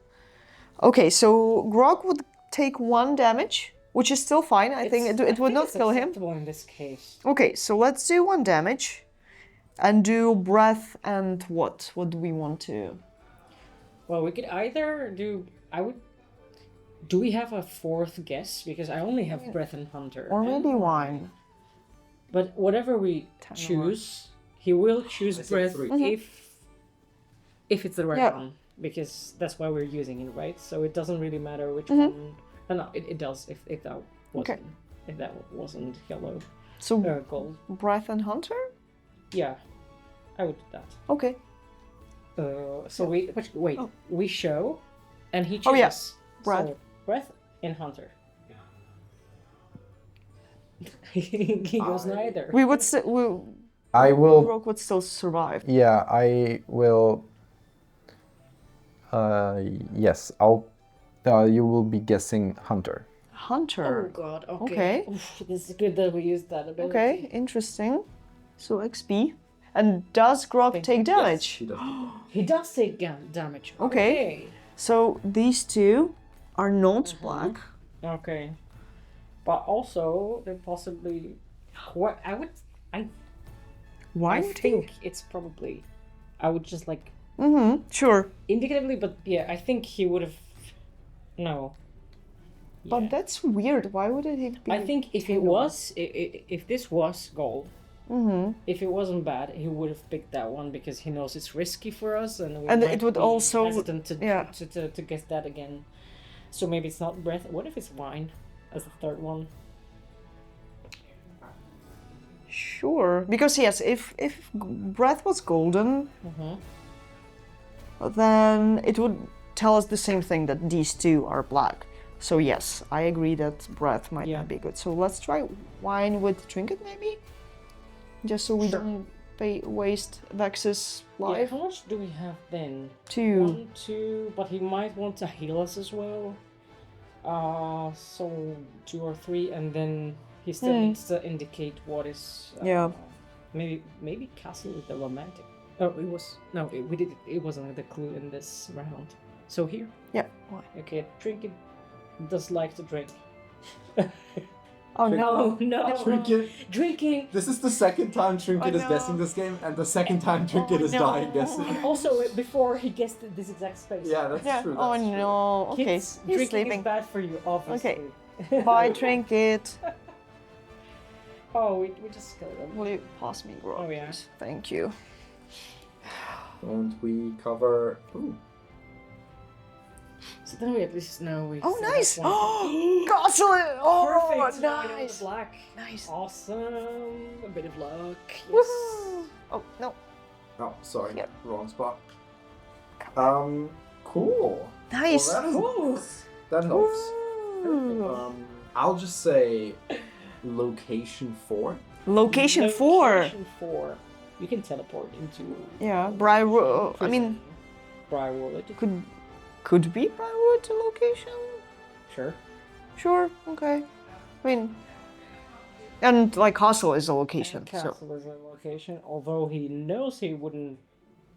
Okay, so grog would take 1 damage, which is still fine. I think it would not it's kill him. acceptable in this case. Okay, so let's do 1 damage and do breath and what? What do we want to? Well, we could either do. Do we have a fourth guess? Because I only have breath and hunter. Or maybe wine. But whatever we choose, he will choose I said breath 3. if it's the right Yeah. one, because that's why we're using it, right? So it doesn't really matter which one. No, it does if that wasn't Okay. if that wasn't yellow So gold. breath and hunter? Yeah, I would do that. Okay. So we show, and he chooses. Oh, yes. Breath. So, breath and hunter. He goes neither. We would I will. grog would still survive. Yeah, I will. Yes, I'll. You will be guessing Hunter. Hunter. Oh god, okay. Okay. Oof, this is good that we used that ability. Okay, interesting. So XP. And does grog take damage? She does. He does take damage. Okay. So these two are not black. Okay. But also, they're possibly... What I would I Wine tea? think it's probably. I would just like Mm-hmm. Sure. indicatively, but yeah, I think he would have. No. But Yeah. that's weird. Why would it be? I think if it was, if this was gold, Mm-hmm. if it wasn't bad, he would have picked that one because he knows it's risky for us, and we And might it would be also- hesitant to, yeah. to guess that again. So maybe it's not breath. What if it's wine as the third one? Sure. Because yes, if breath was golden, then it would tell us the same thing, that these two are black. So yes, I agree that breath might Yeah. not be good. So let's try wine with trinket maybe, just so we Sure. don't waste Vex's Yeah, life. how much do we have then? 2. 1, 2, but he might want to heal us as well. So 2 or 3, and then he still needs to indicate what is. Yeah. Maybe Castle is the romantic. Oh, it was no. We did. It wasn't the clue in this round. So here, Yeah. Why? okay, Trinket does like to drink. Oh no. No, Trinket. drinking. This is the second time Trinket Oh, is no. guessing this game, and the second time Trinket is no. dying guessing. Also, before he guessed this exact space. Yeah, that's Yeah. true. Oh That's true. no. Okay. Kids, He's drinking sleeping. is bad for you, obviously. Bye, trinket. Oh, we just killed him. Will you pass me, Grog? Oh, yeah. please? Thank you. Don't we cover? Ooh. So then we at least know we. Oh, still nice! have one. Oh, Gosselin! Oh, Perfect. Now we know the nice! black. Nice. Awesome. A bit of luck. Yes. Woohoo! Oh, no. Oh, sorry. Yep. Wrong spot. Cool. Nice. Well, that is Cool. nice. That helps. Ooh. I'll just say location 4. Location 4. Location 4. You can teleport into. Yeah, Briarwood. I mean, Briarwood. could be Briarwood to location? Sure. Sure, okay. I mean, and like Castle is a location, so. Castle is a location, although he knows he wouldn't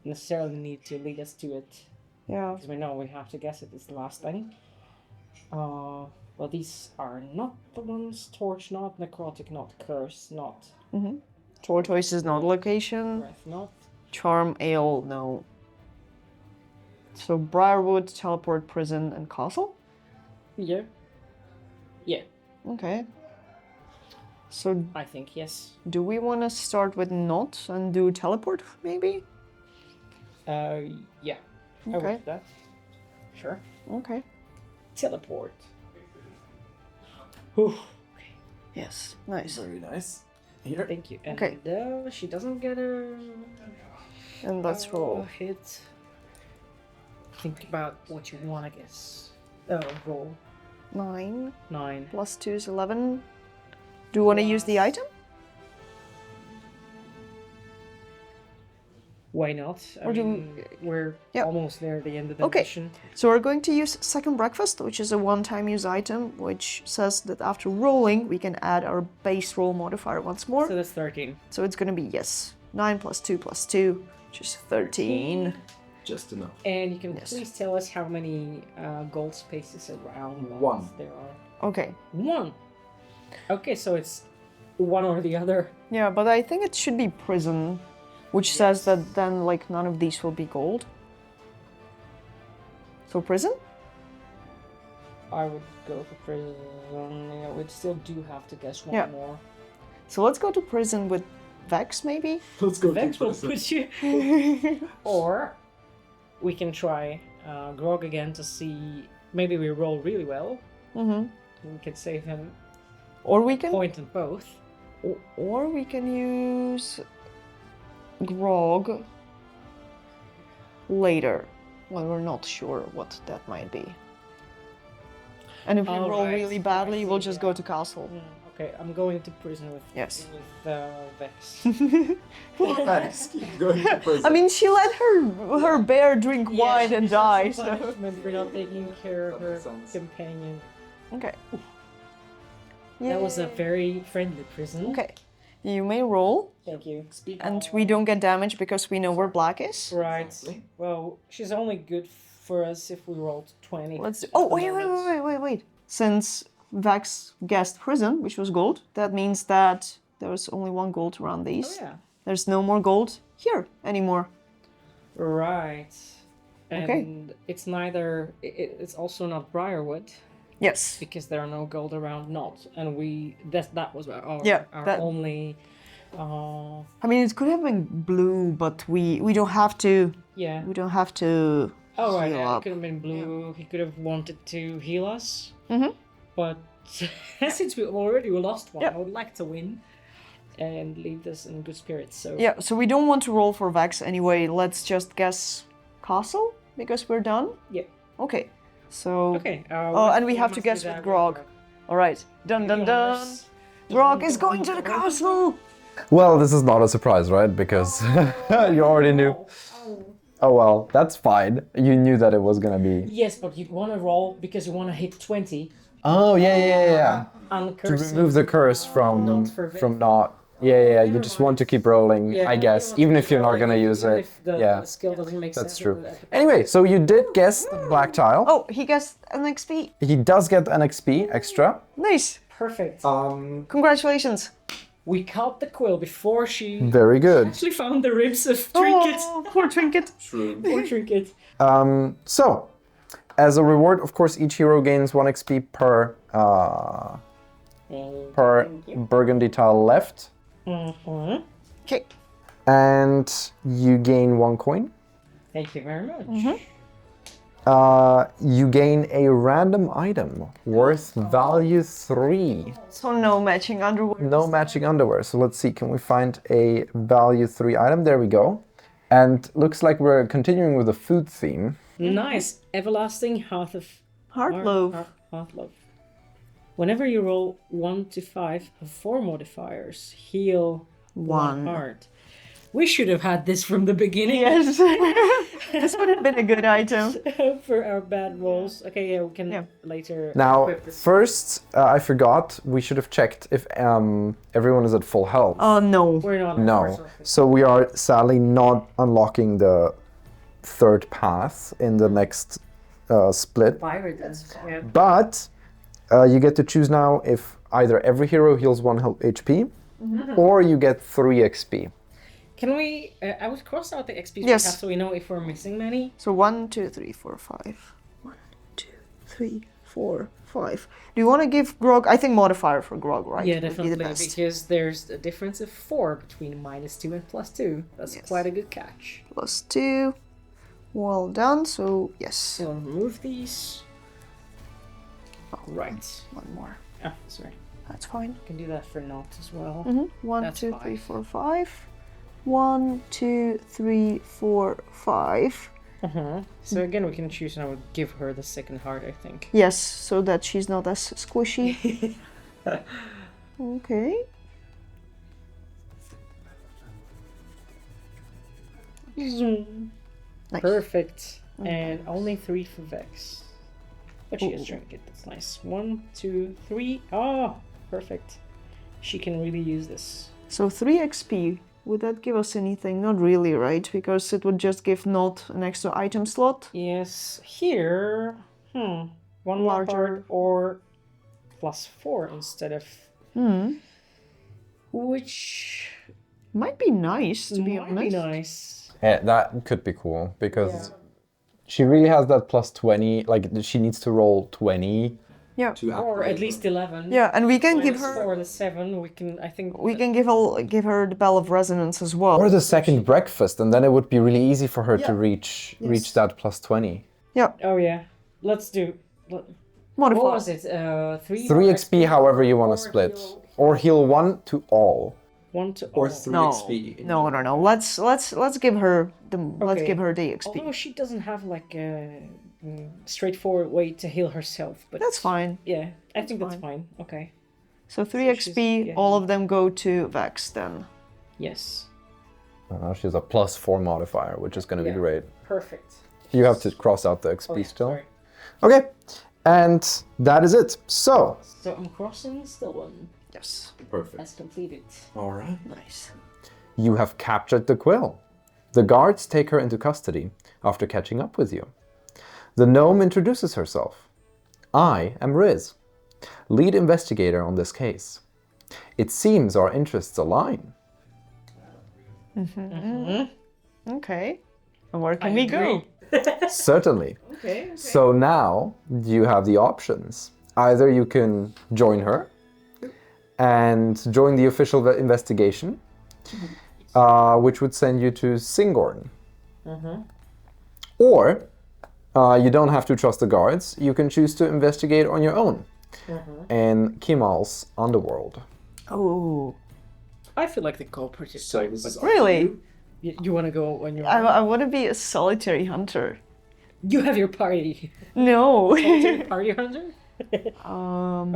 necessarily need to lead us to it, Yeah. because we know we have to guess it. It's the last thing. Well, these are not the ones. Torch not, necrotic not, curse not, Tortoise is not a location. breath not. Charm, Ale, no. So Briarwood, Teleport, Prison, and Castle? Yeah. Yeah, Okay. So I think yes. do we want to start with Not and do Teleport, maybe? Yeah. I Okay. would do that. Sure. Okay. Teleport. Whew. Yes, nice. Very nice. Here. Thank you. And Okay. she doesn't get a And let's roll. hit. Think about what you want, I guess. Roll 9 9. plus 2 is 11. Do you want to use the item? Why not? I Or do mean, we're Yep. almost near the end of the Okay. mission. So we're going to use Second Breakfast, which is a one-time use item, which says that after rolling, we can add our base roll modifier once more. So that's 13. So it's going to be, yes, 9 plus 2 plus 2, which is 13. Just enough. And you can Yes. please tell us how many gold spaces around One. ones there are. Okay. 1. Okay, so it's one or the other. Yeah, but I think it should be Prison, which says that then, like, none of these will be gold. So Prison? I would go for prison. Yeah, we'd still do have to guess one Yeah. more. So let's go to Prison with Vex, maybe? Let's go Vex to will prison. put you. Or we can try Grog again to see. Maybe we roll really well. Mm-hmm. We can save him Or we can... point on both. Or we can use Grog later, when we're not sure what that might be. And if we All roll right, really I badly, see, we'll just yeah. go to Castle. Okay, I'm going to prison with Yes. Vex. Thanks. Keep going to prison. I mean, she let her bear drink wine and die, so... Punishment for not taking care of That her makes sense. companion. Okay. That was a Yay. very friendly prison. Okay. You may roll, Thank you. and we don't get damage because we know where black is. Right. Well, she's only good for us if we rolled 20. Let's do... at Oh, the wait. moment. Since Vex guessed Prison, which was gold, that means that There's only 1 gold around these. Oh, yeah. There's no more gold here anymore. Right. And Okay. it's neither. It's also not Briarwood Yes. because there are no gold around Not, and that was our that- only. I mean, it could have been blue, but we don't have to. Yeah. We don't have to. Oh right, heal yeah, it up. could have been blue. He could have wanted to heal us. Mhm. But since we already lost one, Yeah. I would like to win and leave this in good spirits. So Yeah. So we don't want to roll for Vex anyway. Let's just guess castle because we're done. Yeah. Okay. So. Okay. And we have to guess with Grog. All right. Dun dun dun. Grog is going to the castle. Well, this is not a surprise, right? Because you already knew. Oh well, that's fine. You knew that it was gonna be. Yes, but you want to roll because you want to hit 20 Oh yeah. on To curse. remove the curse from Not for Vic. not. Yeah. You just want to keep rolling, Yeah, I guess, even if you're not gonna use even it. if the Yeah, skill doesn't make sense. that's true. Anyway, so you did guess the black tile. Oh, he gets an XP. He does get an XP extra. Nice. Perfect. Congratulations. We caught the quill before she Very good. actually found the ribs of Trinket. Oh, poor Trinket. True. Poor Trinket. So, as a reward, of course, each hero gains 1 XP per burgundy tile left, Okay. and you gain 1 coin. Thank you very much. You gain a random item worth value 3. So no matching underwear. No matching underwear. So let's see, can we find a value 3 item? There we go. And looks like we're continuing with the food theme. Nice. Everlasting Hearth of Heart loaf. Hearth loaf. Whenever you roll 1 to 5 of 4 modifiers, heal 1 1. heart. We should have had this from the beginning. Yes. This would have been a good item. For our bad rolls. Okay, yeah, we can Yeah. later Now, equip this. first, I forgot, we should have checked if everyone is at full health. Oh no. We're not. No. So we are sadly not unlocking the 3rd path in the next split. Pirate, that's yeah. But you get to choose now if either every hero heals 1 HP or you get 3 XP. Can we? I would cross out the XP Yes. we have so we know if we're missing many. So 1, 2, 3, 4, 5. 1, 2, 3, 4, 5. Do you want to give Grog? I think modifier for Grog, right? Yeah, Would be definitely, the best. because there's a difference of 4 between -2 and +2. That's Yes. quite a good catch. +2. Well done. So yes. So I'll remove these. Right. 1 more. Ah, sorry. That's fine. I can do that for Not as well. 1, That's 2, 3, 5. 4, 5. 1, 2, 3, 4, 5. So again, we can choose, and I would give her the 2nd heart, I think. Yes, so that she's not as squishy. Okay. Nice. Perfect. And only 3 for Vex. But she has Trinket, that's nice. 1, 2, 3. Oh, perfect. She can really use this. So 3 XP. Would that give us anything? Not really, right? Because it would just give Not an extra item slot. Yes, here, 1 more Larger. heart or +4 instead of. Which Might be nice, to be might honest. be nice. Yeah, that could be cool because she really has that +20. Like she needs to roll 20. Yeah. To Or activate at least them. 11. Yeah, and we can give Minus her 4 to 7. We can, I think. we can give her the Bell of Resonance as well. Or the 2nd breakfast, and then it would be really easy for her to Yeah. reach Yes. that +20. Yeah. Oh yeah, let's do. What Modifier. was it? 3. 3 XP, however you want to or split, heal or heal 1 to all. 1 to Or all. 3 No. XP. in No, general. no, no. Let's give her the let's Okay. give her the XP. Although she doesn't have like a straightforward way to heal herself, but That's fine. Yeah, I think that's fine. Okay. So 3 So she's- XP, yeah. all of them go to Vex then. Yes. Now she has a +4 modifier, which is going to be Yeah. great. Perfect. You have to cross out the XP Oh, yeah, still. sorry. Okay, and that is it. So, So I'm crossing still one. Yes. Perfect. That's completed. All right. Nice. you have captured the quill. The guards take her into custody after catching up with you. The gnome introduces herself. I am Riz, lead investigator on this case. It seems our interests align. Okay. And where can we go? Certainly. Okay. So now you have the options. Either you can join her and join the official investigation, which would send you to Singorn. Or you don't have to trust the guards. You can choose to investigate on your own in Kimal's underworld. Oh, I feel like the cooperative So type, this is but really? you want to go on your I want to be a solitary hunter. You have your party. No. Party hunter?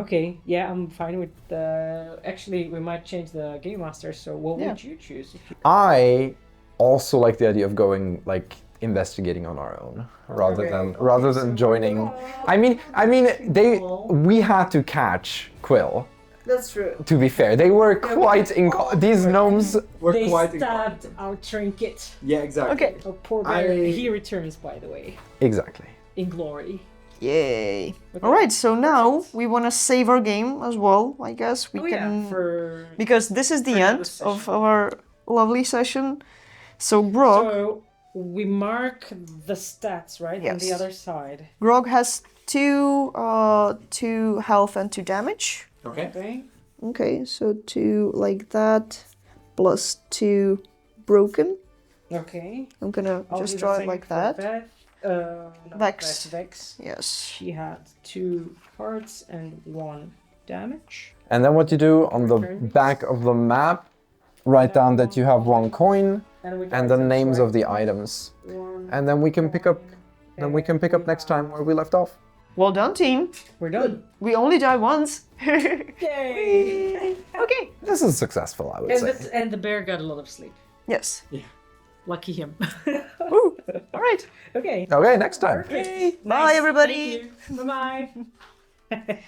Okay, yeah, I'm fine with the... Actually, we might change the game master, so what would you choose? If you... I also like the idea of going investigating on our own rather than joining. I mean we had to catch Quill. That's true. To be fair, they were quite these gnomes. They stabbed our trinket. Yeah, exactly. Okay. Oh, poor bear. He returns, by the way, Exactly. in glory. Yay. All right, so now we want to save our game as well, I guess. We can... for... Because this is the for end another of session. our lovely session. So Grog, So, we mark the stats, right? On the Yes. other side. Grog has 2 health and 2 damage. Okay. Okay. Okay, so 2 like that, plus 2 broken. Okay. I'm gonna I'll just do the draw it same like for that. Beth. No, Vex. Vex. Yes. She had 2 hearts and 1 damage. And then what you do on the back of the map, write down that you have 1 coin and the names of the items, and then we can pick up. Then we can pick up next time where we left off. Well done, team. We're done. We only die once. Yay! Okay. This is successful, I would And, say. and the bear got a lot of sleep. Yes. Lucky him. Woo. All right. Okay. Okay, next time. Bye, everybody. Thank you. Bye-bye.